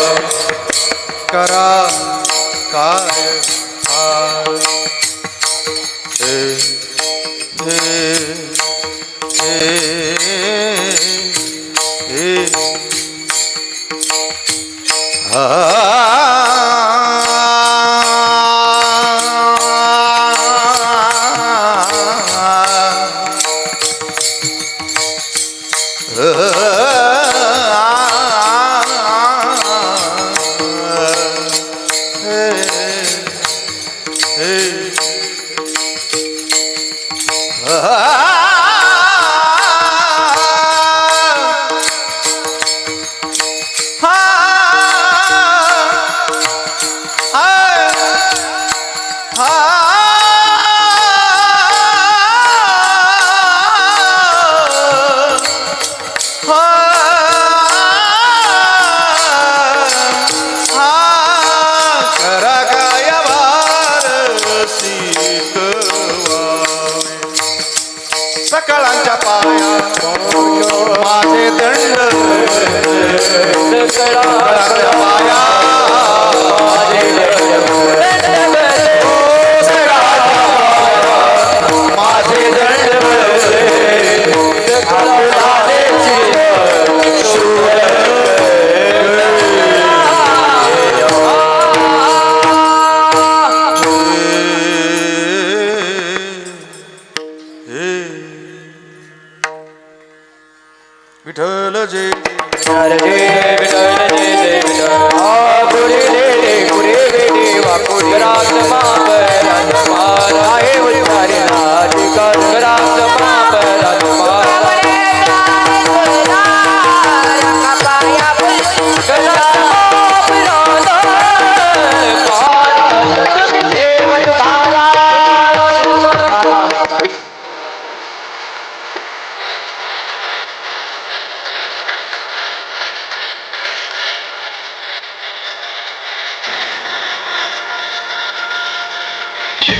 करा काय हाल. सकळांच्या पाया माझे दंड, सकळांच्या पाया माझे दंड,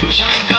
शिवशंकर